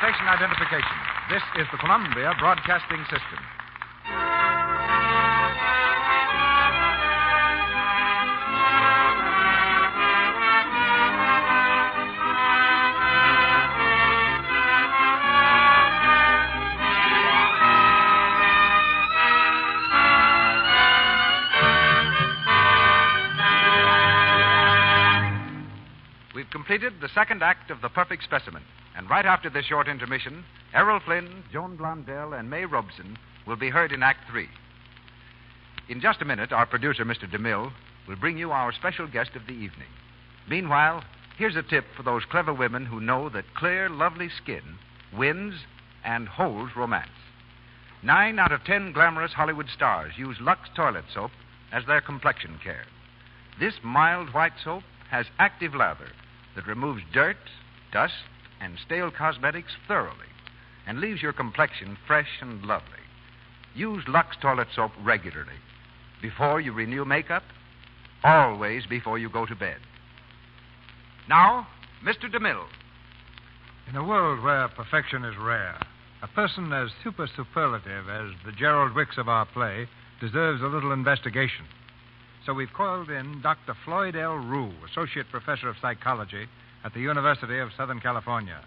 Station identification. This is the Columbia Broadcasting System. We've completed the second act of The Perfect Specimen. And right after this short intermission, Errol Flynn, Joan Blondell, and May Robson will be heard in Act 3. In just a minute, our producer, Mr. DeMille, will bring you our special guest of the evening. Meanwhile, here's a tip for those clever women who know that clear, lovely skin wins and holds romance. 9 out of 10 glamorous Hollywood stars use Lux toilet soap as their complexion care. This mild white soap has active lather that removes dirt, dust, and stale cosmetics thoroughly and leaves your complexion fresh and lovely. Use Lux toilet soap regularly. Before you renew makeup, always before you go to bed. Now, Mr. DeMille. In a world where perfection is rare, a person as superlative as the Gerald Wicks of our play deserves a little investigation. So we've called in Dr. Floyd L. Rue, Associate Professor of Psychology at the University of Southern California.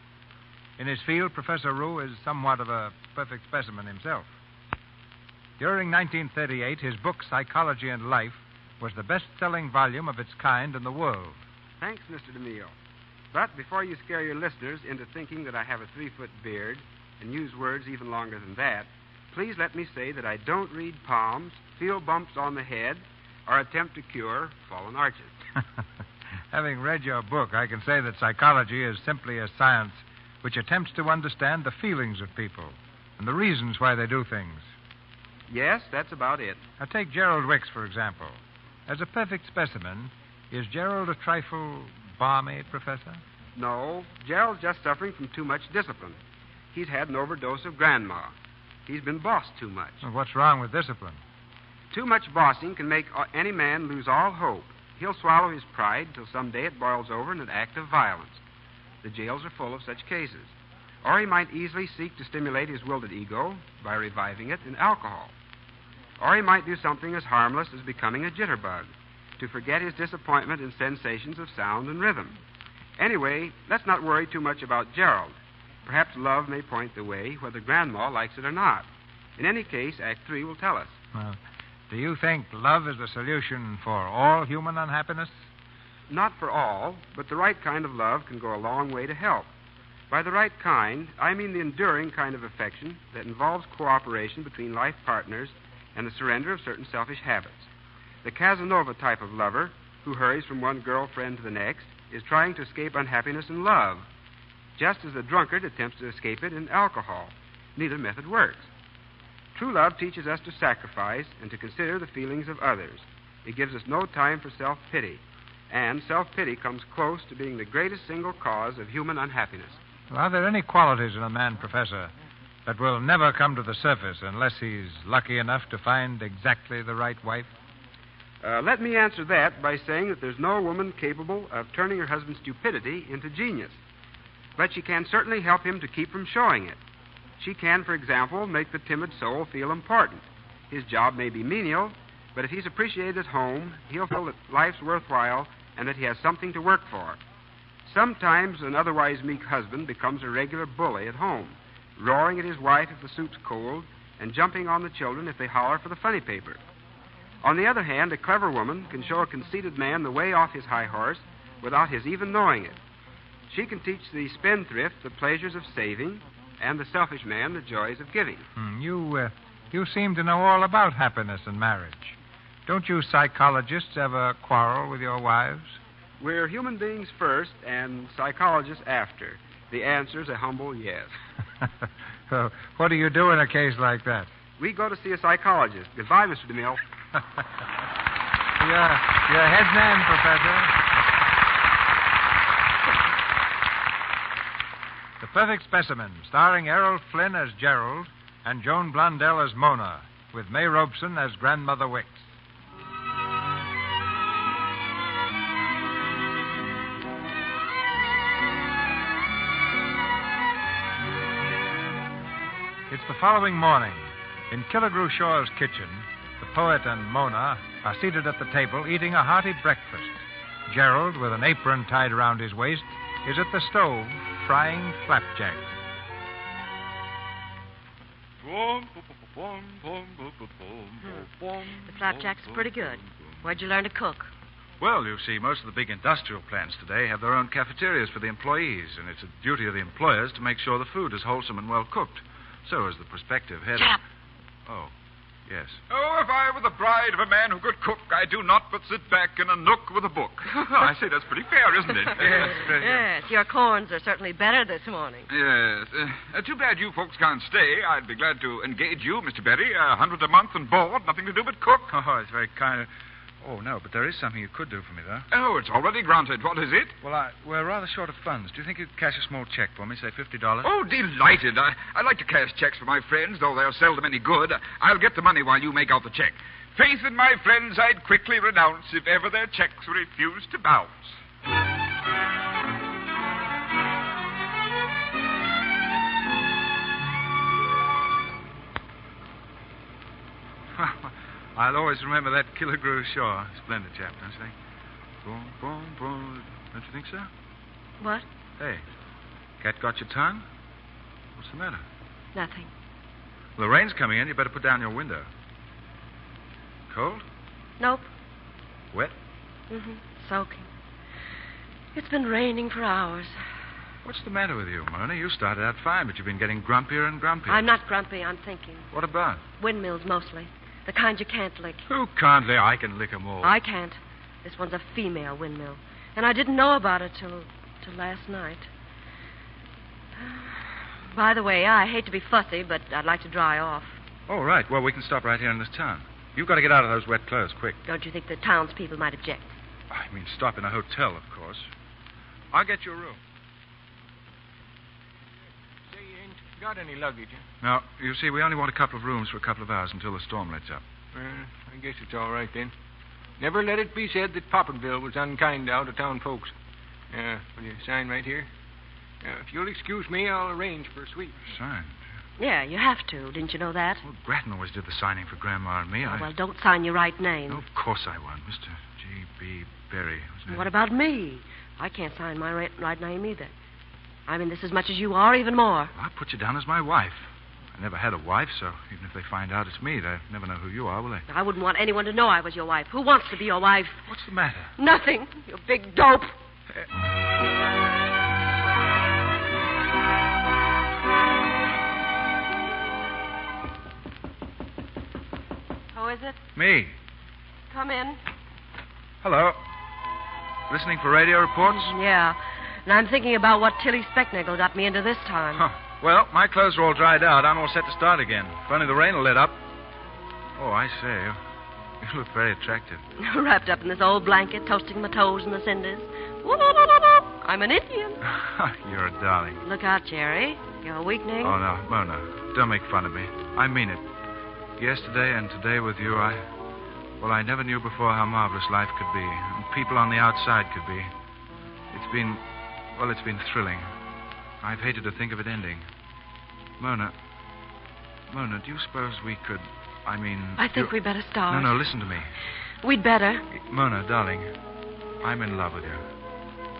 In his field, Professor Rue is somewhat of a perfect specimen himself. During 1938, his book, Psychology and Life, was the best-selling volume of its kind in the world. Thanks, Mr. DeMille. But before you scare your listeners into thinking that I have a 3-foot beard and use words even longer than that, please let me say that I don't read palms, feel bumps on the head, or attempt to cure fallen arches. Having read your book, I can say that psychology is simply a science which attempts to understand the feelings of people and the reasons why they do things. Yes, that's about it. Now, take Gerald Wicks, for example. As a perfect specimen, is Gerald a trifle balmy, Professor? No, Gerald's just suffering from too much discipline. He's had an overdose of grandma. He's been bossed too much. Well, what's wrong with discipline? Too much bossing can make any man lose all hope. He'll swallow his pride till someday it boils over in an act of violence. The jails are full of such cases. Or he might easily seek to stimulate his wilted ego by reviving it in alcohol. Or he might do something as harmless as becoming a jitterbug, to forget his disappointment in sensations of sound and rhythm. Anyway, let's not worry too much about Gerald. Perhaps love may point the way, whether Grandma likes it or not. In any case, Act 3 will tell us. Well, do you think love is the solution for all human unhappiness? Not for all, but the right kind of love can go a long way to help. By the right kind, I mean the enduring kind of affection that involves cooperation between life partners and the surrender of certain selfish habits. The Casanova type of lover, who hurries from one girlfriend to the next, is trying to escape unhappiness in love, just as the drunkard attempts to escape it in alcohol. Neither method works. True love teaches us to sacrifice and to consider the feelings of others. It gives us no time for self-pity. And self-pity comes close to being the greatest single cause of human unhappiness. Well, are there any qualities in a man, Professor, that will never come to the surface unless he's lucky enough to find exactly the right wife? Let me answer that by saying that there's no woman capable of turning her husband's stupidity into genius. But she can certainly help him to keep from showing it. She can, for example, make the timid soul feel important. His job may be menial, but if he's appreciated at home, he'll feel that life's worthwhile and that he has something to work for. Sometimes an otherwise meek husband becomes a regular bully at home, roaring at his wife if the soup's cold and jumping on the children if they holler for the funny paper. On the other hand, a clever woman can show a conceited man the way off his high horse without his even knowing it. She can teach the spendthrift the pleasures of saving and the selfish man the joys of giving. You seem to know all about happiness and marriage. Don't you psychologists ever quarrel with your wives? We're human beings first and psychologists after. The answer's a humble yes. So what do you do in a case like that? We go to see a psychologist. Goodbye, Mr. DeMille. You're head man, Professor. The Perfect Specimen, starring Errol Flynn as Gerald and Joan Blundell as Mona, with May Robeson as Grandmother Wicks. It's the following morning. In Killigrew Shaw's kitchen, the poet and Mona are seated at the table eating a hearty breakfast. Gerald, with an apron tied around his waist, is at the stove frying flapjack. The flapjack's pretty good. Where'd you learn to cook? Well, you see, most of the big industrial plants today have their own cafeterias for the employees, and it's a duty of the employers to make sure the food is wholesome and well cooked. So is the prospective head. Shut up. Oh, yes. Oh, if I were the bride of a man who could cook, I do not but sit back in a nook with a book. I say that's pretty fair, isn't it? Yes, your corns are certainly better this morning. Yes. Too bad you folks can't stay. I'd be glad to engage you, Mr. Berry. $100 a month and board, nothing to do but cook. Oh, it's very kind of... Oh, no, but there is something you could do for me, though. Oh, it's already granted. What is it? Well, we're rather short of funds. Do you think you'd cash a small check for me, say $50? Oh, delighted. I like to cash checks for my friends, though they're seldom any good. I'll get the money while you make out the check. Faith in my friends I'd quickly renounce if ever their checks were refused to bounce. I'll always remember that Killigrew Shaw. Splendid chap, don't you think? Boom, boom, boom. Don't you think so? What? Hey, cat got your tongue? What's the matter? Nothing. Well, the rain's coming in. You better put down your window. Cold? Nope. Wet? Mm-hmm. Soaking. It's been raining for hours. What's the matter with you, Mona? You started out fine, but you've been getting grumpier and grumpier. I'm not grumpy. I'm thinking. What about? Windmills, mostly. The kind you can't lick. Who can't lick? I can lick 'em all. I can't. This one's a female windmill. And I didn't know about it till last night. By the way, I hate to be fussy, but I'd like to dry off. Oh, right. Well, we can stop right here in this town. You've got to get out of those wet clothes, quick. Don't you think the townspeople might object? I mean, stop in a hotel, of course. I'll get you a room. Say you ain't got any luggage, huh? No, you see, we only want a couple of rooms for a couple of hours until the storm lets up. I guess it's all right then. Never let it be said that Poppenville was unkind to out-of-town folks. Will you sign right here? If you'll excuse me, I'll arrange for a suite. Signed? Yeah, you have to. Didn't you know that? Well, Grattan always did the signing for Grandma and me. Well, don't sign your right name. No, of course I won't. Mr. G.B. Berry. What about me? I can't sign my right name either. I mean, this as much as you are, even more. I'll put you down as my wife. I never had a wife, so even if they find out it's me, they'll never know who you are, will they? I wouldn't want anyone to know I was your wife. Who wants to be your wife? What's the matter? Nothing. You big dope. Who is it? Me. Come in. Hello. Listening for radio reports? Yeah. And I'm thinking about what Tilly Specknagel got me into this time. Huh. Well, my clothes are all dried out. I'm all set to start again. If only the rain will let up. Oh, I say. You look very attractive. Wrapped up in this old blanket, toasting my toes in the cinders. I'm an Indian. You're a darling. Look out, Jerry. You're weakening. Oh, no. Mona, don't make fun of me. I mean it. Yesterday and today with you, I never knew before how marvelous life could be, and people on the outside could be. It's been thrilling. I've hated to think of it ending. Mona, do you suppose we could, I think we'd better start. No, listen to me. We'd better. Mona, darling, I'm in love with you.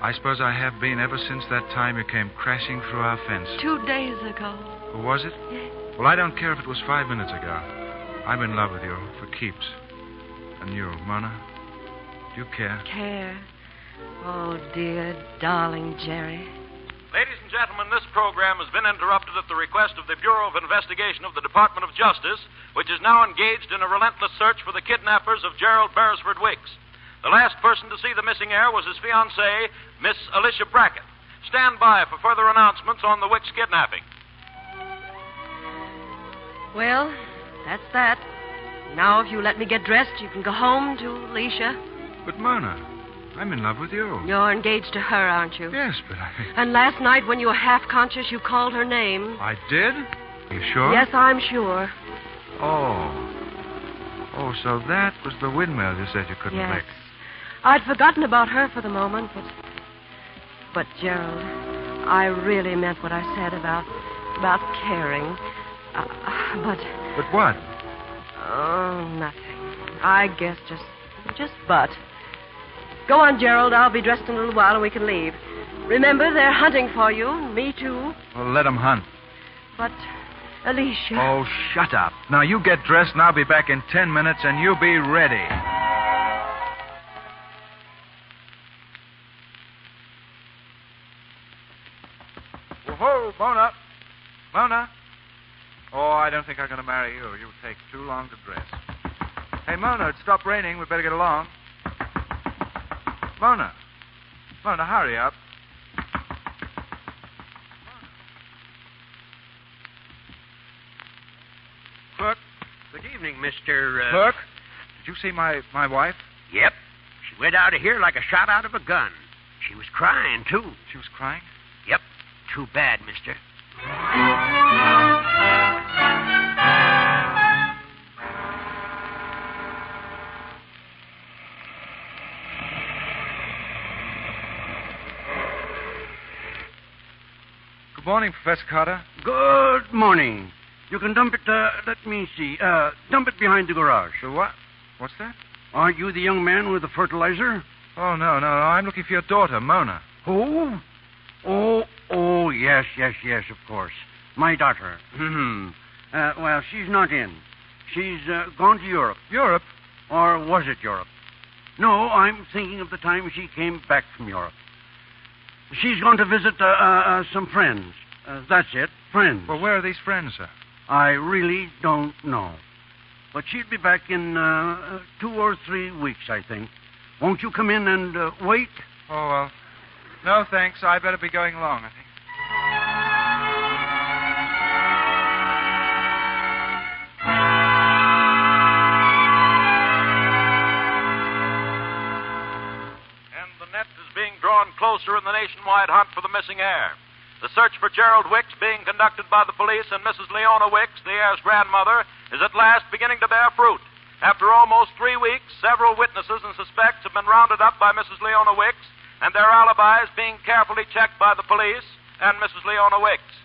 I suppose I have been ever since that time you came crashing through our fence. 2 days ago. Who was it? Yes. Well, I don't care if it was 5 minutes ago. I'm in love with you, for keeps. And you, Mona, do you care? Care? Oh, dear, darling Jerry. Ladies and gentlemen, this program has been interrupted at the request of the Bureau of Investigation of the Department of Justice, which is now engaged in a relentless search for the kidnappers of Gerald Beresford Wicks. The last person to see the missing heir was his fiancée, Miss Alicia Brackett. Stand by for further announcements on the Wicks kidnapping. Well, that's that. Now, if you let me get dressed, you can go home to Alicia. But, Mona, I'm in love with you. You're engaged to her, aren't you? Yes, but I... And last night, when you were half-conscious, you called her name. I did? You sure? Yes, I'm sure. Oh, so that was the windmill you said you couldn't Yes. make. I'd forgotten about her for the moment, but Gerald, I really meant what I said about caring. But what? Oh, nothing. I guess just but. Go on, Gerald. I'll be dressed in a little while and we can leave. Remember, they're hunting for you. Me, too. Well, let them hunt. But, Alicia... Oh, shut up. Now, you get dressed and I'll be back in 10 minutes and you be ready. Whoa, Mona. Mona. Oh, I don't think I'm going to marry you. You'll take too long to dress. Hey, Mona, it stopped raining. We better get along. Mona, hurry up. Cook. Good evening, Mr. Cook, did you see my wife? Yep. She went out of here like a shot out of a gun. She was crying, too. She was crying? Yep. Too bad, mister. Good morning, Professor Carter. Good morning. You can dump it, let me see. Dump it behind the garage. The what? What's that? Aren't you the young man with the fertilizer? Oh, no. I'm looking for your daughter, Mona. Who? Oh, yes, of course. My daughter. Well, she's not in. She's gone to Europe. Europe? Or was it Europe? No, I'm thinking of the time she came back from Europe. She's going to visit some friends. That's it, friends. Well, where are these friends, sir? I really don't know. But she'll be back in 2 or 3 weeks, I think. Won't you come in and wait? Oh, well, no, thanks. I better be going along, I think. And the net is being drawn closer in the nationwide hunt for the missing heir. The search for Gerald Wicks, being conducted by the police and Mrs. Leona Wicks, the heir's grandmother, is at last beginning to bear fruit. After almost 3 weeks, several witnesses and suspects have been rounded up by Mrs. Leona Wicks, and their alibis being carefully checked by the police and Mrs. Leona Wicks.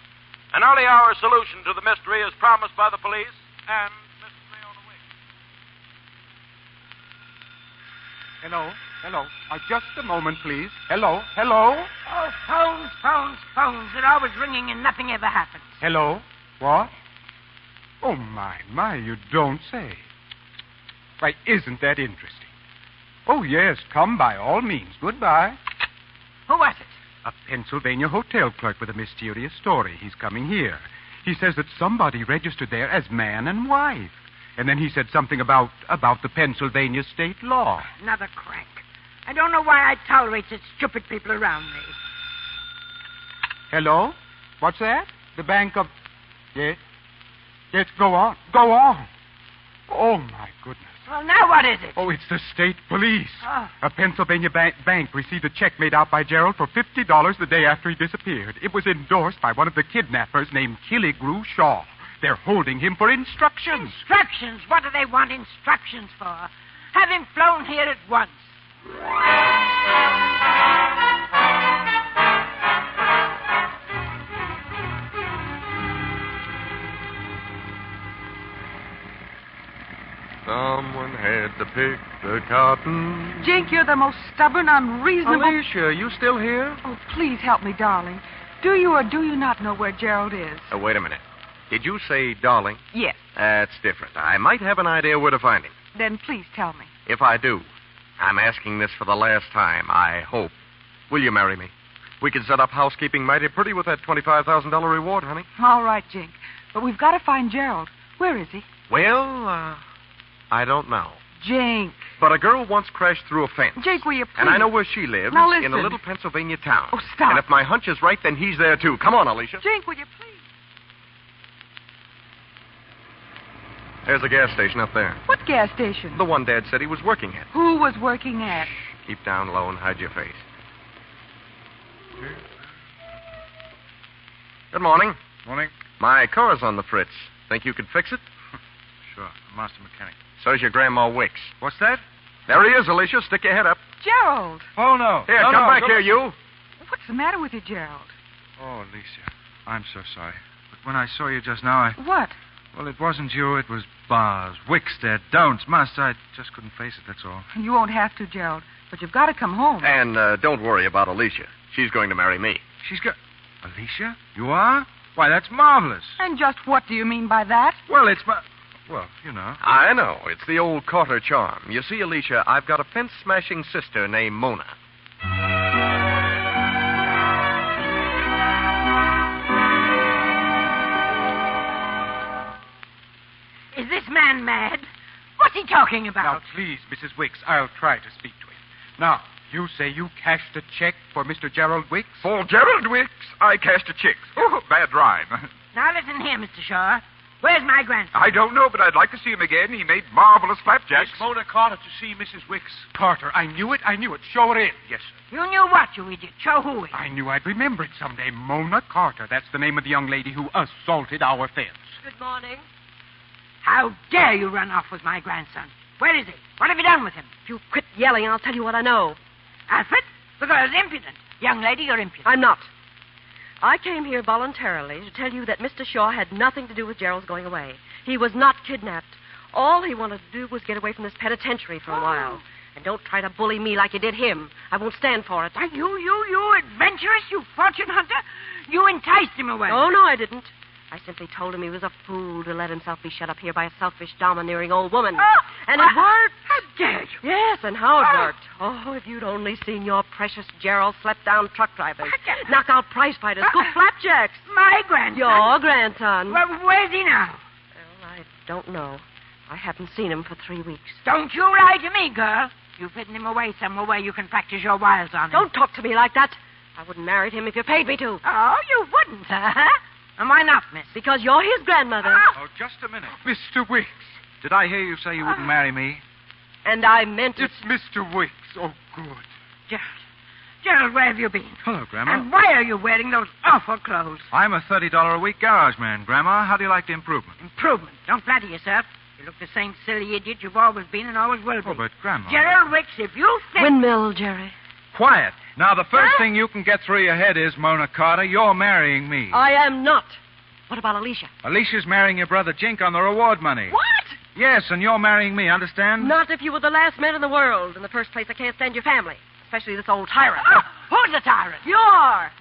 An early hour solution to the mystery is promised by the police and Mrs. Leona Wicks. Hello. Just a moment, please. Hello. Oh, phones. They're always ringing and nothing ever happens. Hello. What? Oh, my, you don't say. Why, isn't that interesting? Oh, yes, come by all means. Goodbye. Who was it? A Pennsylvania hotel clerk with a mysterious story. He's coming here. He says that somebody registered there as man and wife. And then he said something about the Pennsylvania state law. Another crank. I don't know why I tolerate such stupid people around me. Hello? What's that? The Bank of... Yes? Yes, go on. Oh, my goodness. Well, now what is it? Oh, it's the state police. Oh. A Pennsylvania bank received a check made out by Gerald for $50 the day after he disappeared. It was endorsed by one of the kidnappers named Killigrew Shaw. They're holding him for instructions. Instructions? What do they want instructions for? Have him flown here at once. Someone had to pick the cotton. Jake, you're the most stubborn, unreasonable... Alicia, you still here? Oh, please help me, darling. Do you or do you not know where Gerald is? Wait a minute. Did you say darling? Yes. That's different. I might have an idea where to find him. Then please tell me. If I do, I'm asking this for the last time, I hope. Will you marry me? We could set up housekeeping mighty pretty with that $25,000 reward, honey. All right, Jink. But we've got to find Gerald. Where is he? Well, I don't know. Jink. But a girl once crashed through a fence. Jink, will you please? And I know where she lives. Now listen. In a little Pennsylvania town. Oh, stop. And if my hunch is right, then he's there, too. Come on, Alicia. Jink, will you please? There's a gas station up there. What gas station? The one Dad said he was working at. Who was working at? Keep down low and hide your face. Good morning. Morning. My car's on the fritz. Think you could fix it? Sure. Master mechanic. So's your Grandma Wicks. What's that? There he is, Alicia. Stick your head up. Gerald. Oh, no. Here, no, come no, back go here, you. What's the matter with you, Gerald? Oh, Alicia. I'm so sorry. But when I saw you just now, What? Well, it wasn't you. It was bars. Wicks there. Don'ts. Must. I just couldn't face it, that's all. You won't have to, Gerald. But you've got to come home. And don't worry about Alicia. She's going to marry me. She's got... Alicia? You are? Why, that's marvelous. And just what do you mean by that? Well, it's my... Well, you know. I know. It's the old Carter charm. You see, Alicia, I've got a fence-smashing sister named Mona. Is this man mad? What's he talking about? Now, please, Mrs. Wicks, I'll try to speak to him. Now, you say you cashed a check for Mr. Gerald Wicks? For Gerald Wicks, I cashed a check. Oh, bad rhyme. Now listen here, Mr. Shaw. Where's my grandson? I don't know, but I'd like to see him again. He made marvelous flapjacks. Miss Mona Carter to see Mrs. Wicks. Carter, I knew it. Show her in. Yes, sir. You knew what, you idiot? Show who in. I knew I'd remember it someday. Mona Carter. That's the name of the young lady who assaulted our fence. Good morning. How dare you run off with my grandson? Where is he? What have you done with him? If you quit yelling, I'll tell you what I know. Alfred, the girl's impudent. Young lady, you're impudent. I'm not. I came here voluntarily to tell you that Mr. Shaw had nothing to do with Gerald's going away. He was not kidnapped. All he wanted to do was get away from this penitentiary for a while. And don't try to bully me like you did him. I won't stand for it. Why, you adventurous, you fortune hunter. You enticed him away. Oh, no, I didn't. I simply told him he was a fool to let himself be shut up here by a selfish, domineering old woman. And it worked. How dare you? Yes, and how it worked. Oh, if you'd only seen your precious Gerald slap down truck drivers, knock out prize fighters, scoop flapjacks. My grandson? Your grandson. Well, where's he now? Well, I don't know. I haven't seen him for 3 weeks. Don't you lie to me, girl. You've hidden him away somewhere where you can practice your wiles on him. Don't talk to me like that. I wouldn't marry him if you paid me to. Oh, you wouldn't, huh? And why not, miss? Because you're his grandmother. Oh, just a minute. Mr. Wicks. Did I hear you say you wouldn't marry me? And I meant it. It's Mr. Wicks. Oh, good. Gerald, where have you been? Hello, Grandma. And why are you wearing those awful clothes? I'm a $30 a week garage man, Grandma. How do you like the improvement? Improvement? Don't flatter yourself. You look the same silly idiot you've always been and always will be. Oh, but, Grandma... Gerald Wicks, if you think... Windmill, Jerry. Quiet. Now, the first thing you can get through your head is, Mona Carter, you're marrying me. I am not. What about Alicia? Alicia's marrying your brother Jink on the reward money. What? Yes, and you're marrying me, understand? Not if you were the last man in the world. In the first place, I can't stand your family. Especially this old tyrant. Who's the tyrant? You are.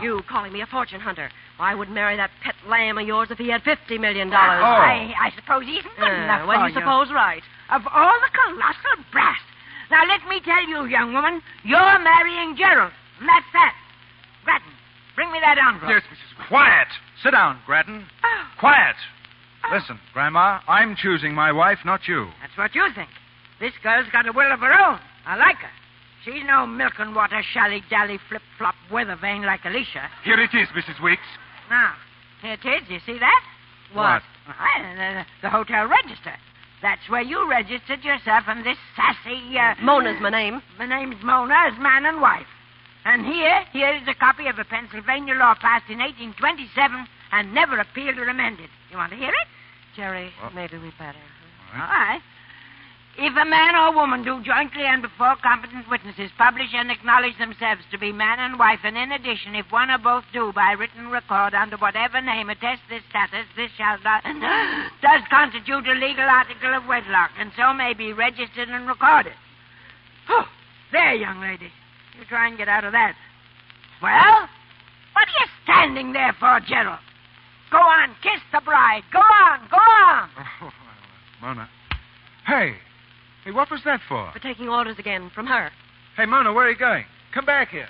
You calling me a fortune hunter. I wouldn't marry that pet lamb of yours if he had $50 million. I suppose he isn't good enough well, for you suppose right. Of all the colossal brass. Now, let me tell you, young woman, you're marrying Gerald. And that's that. Grattan, bring me that envelope. Yes, Mrs. Wicks. Quiet. Sit down, Grattan. Quiet. Listen, Grandma, I'm choosing my wife, not you. That's what you think. This girl's got a will of her own. I like her. She's no milk and water, shally-dally, flip-flop, weather vane like Alicia. Here it is, Mrs. Wicks. Now, here it is. You see that? What? The hotel register. That's where you registered yourself and this sassy... Mona's my name. My name's Mona, as man and wife. And here is a copy of a Pennsylvania law passed in 1827 and never appealed or amended. You want to hear it? Jerry, maybe we better. All right. If a man or woman do jointly and before competent witnesses publish and acknowledge themselves to be man and wife, and in addition, if one or both do by written record under whatever name attest this status, this shall does constitute a legal article of wedlock, and so may be registered and recorded. Oh, there, young lady. You try and get out of that. Well, what are you standing there for, Gerald? Go on, kiss the bride. Go on, go on. Oh, Mona. Hey, what was that for? For taking orders again from her. Hey, Mona, where are you going? Come back here.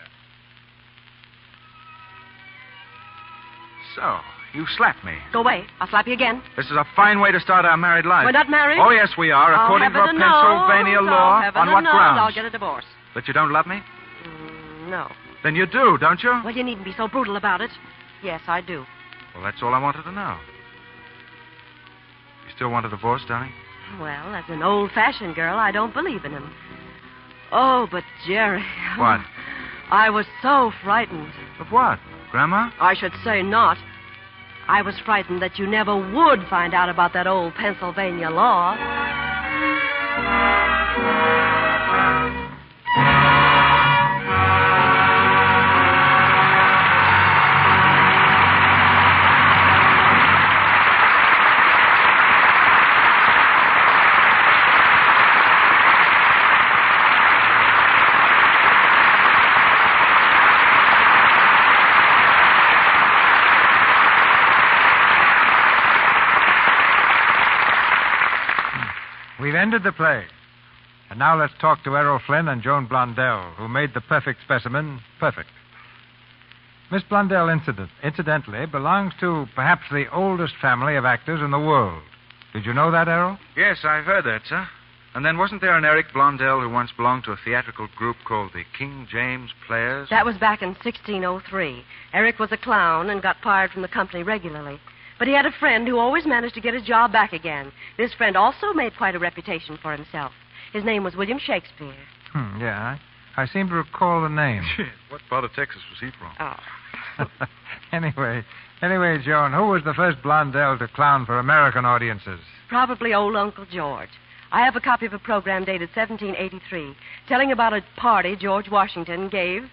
So, you slapped me. Go away. I'll slap you again. This is a fine way to start our married life. We're not married? Oh, yes, we are, according to heaven Pennsylvania knows, law. heaven On what knows grounds? I'll get a divorce. That you don't love me? No. Then you do, don't you? Well, you needn't be so brutal about it. Yes, I do. Well, that's all I wanted to know. You still want a divorce, darling? Well, as an old-fashioned girl, I don't believe in him. Oh, but Jerry. What? I was so frightened. Of what? Grandma? I should say not. I was frightened that you never would find out about that old Pennsylvania law. We've ended the play. And now let's talk to Errol Flynn and Joan Blondell, who made the perfect specimen perfect. Miss Blondell, incidentally, belongs to perhaps the oldest family of actors in the world. Did you know that, Errol? Yes, I've heard that, sir. And then wasn't there an Eric Blondell who once belonged to a theatrical group called the King James Players? That was back in 1603. Eric was a clown and got fired from the company regularly. But he had a friend who always managed to get his job back again. This friend also made quite a reputation for himself. His name was William Shakespeare. Yeah, I seem to recall the name. What part of Texas was he from? Oh. Anyway, Joan, who was the first Blondell to clown for American audiences? Probably old Uncle George. I have a copy of a program dated 1783 telling about a party George Washington gave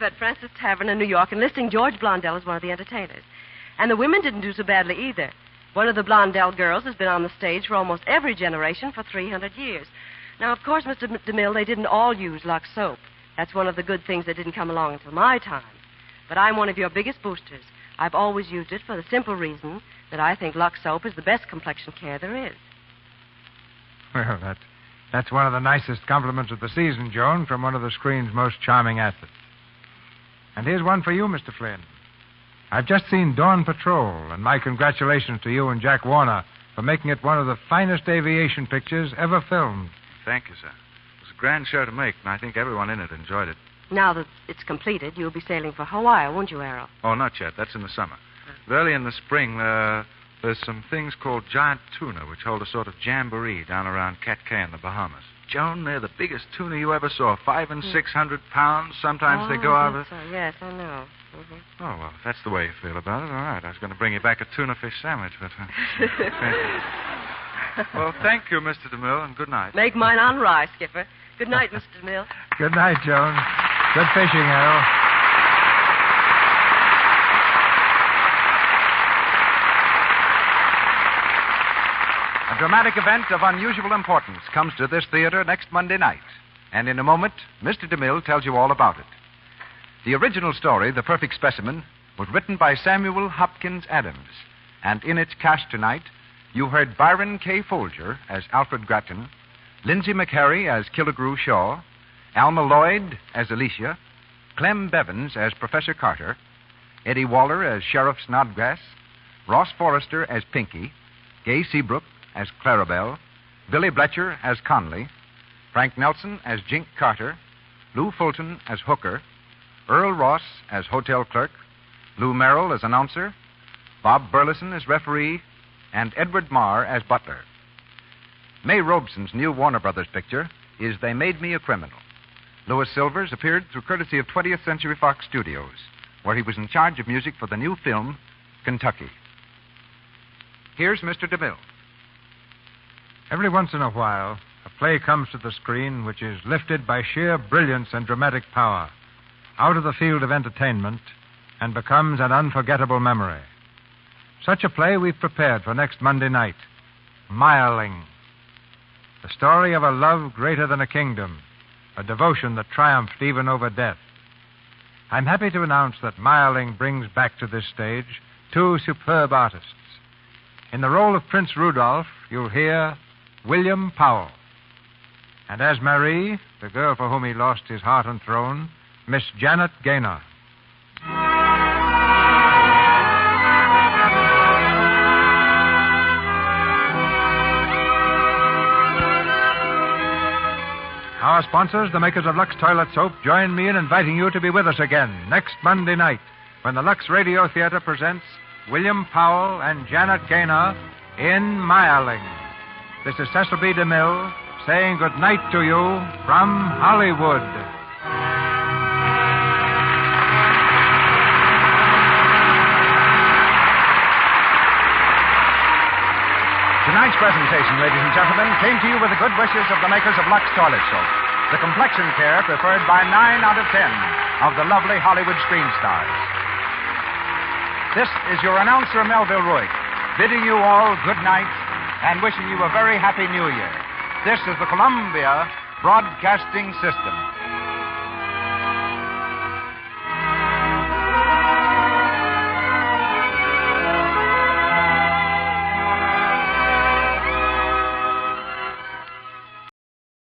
at Francis Tavern in New York, enlisting George Blondell as one of the entertainers. And the women didn't do so badly either. One of the Blondell girls has been on the stage for almost every generation for 300 years. Now, of course, Mr. DeMille, they didn't all use Lux soap. That's one of the good things that didn't come along until my time. But I'm one of your biggest boosters. I've always used it for the simple reason that I think Lux soap is the best complexion care there is. Well, that's one of the nicest compliments of the season, Joan, from one of the screen's most charming athletes. And here's one for you, Mr. Flynn. I've just seen Dawn Patrol, and my congratulations to you and Jack Warner for making it one of the finest aviation pictures ever filmed. Thank you, sir. It was a grand show to make, and I think everyone in it enjoyed it. Now that it's completed, you'll be sailing for Hawaii, won't you, Errol? Oh, not yet. That's in the summer. Early in the spring, there's some things called giant tuna, which hold a sort of jamboree down around Cat Cay in the Bahamas. Joan, they're the biggest tuna you ever saw. 500 and 600 pounds. Sometimes they go over. So. Yes, I know. Mm-hmm. Oh, well, if that's the way you feel about it, all right. I was going to bring you back a tuna fish sandwich, but... Well, thank you, Mr. DeMille, and good night. Make mine on rye, Skipper. Good night, Mr. DeMille. Good night, Joan. Good fishing, Errol. A dramatic event of unusual importance comes to this theater next Monday night. And in a moment, Mr. DeMille tells you all about it. The original story, The Perfect Specimen, was written by Samuel Hopkins Adams. And in its cast tonight, you heard Byron K. Folger as Alfred Grattan, Lindsay McHarry as Killigrew Shaw, Alma Lloyd as Alicia, Clem Bevins as Professor Carter, Eddie Waller as Sheriff Snodgrass, Ross Forrester as Pinky, Gay Seabrook as Clarabelle, Billy Bletcher as Conley, Frank Nelson as Jink Carter, Lou Fulton as Hooker, Earl Ross as hotel clerk, Lou Merrill as announcer, Bob Burleson as referee, and Edward Marr as butler. May Robeson's new Warner Brothers picture is They Made Me a Criminal. Louis Silvers appeared through courtesy of 20th Century Fox Studios, where he was in charge of music for the new film, Kentucky. Here's Mr. DeMille. Every once in a while, a play comes to the screen which is lifted by sheer brilliance and dramatic power out of the field of entertainment and becomes an unforgettable memory. Such a play we've prepared for next Monday night, Mireling. The story of a love greater than a kingdom, a devotion that triumphed even over death. I'm happy to announce that Mireling brings back to this stage two superb artists. In the role of Prince Rudolph, you'll hear William Powell. And as Marie, the girl for whom he lost his heart and throne, Miss Janet Gaynor. Our sponsors, the makers of Lux Toilet Soap, join me in inviting you to be with us again next Monday night when the Lux Radio Theater presents William Powell and Janet Gaynor in Meyerling. This is Cecil B. DeMille saying good night to you from Hollywood. Tonight's presentation, ladies and gentlemen, came to you with the good wishes of the makers of Lux Toilet Soap, the complexion care preferred by 9 out of 10 of the lovely Hollywood screen stars. This is your announcer, Melville Ruick, bidding you all good night and wishing you a very happy New Year. This is the Columbia Broadcasting System.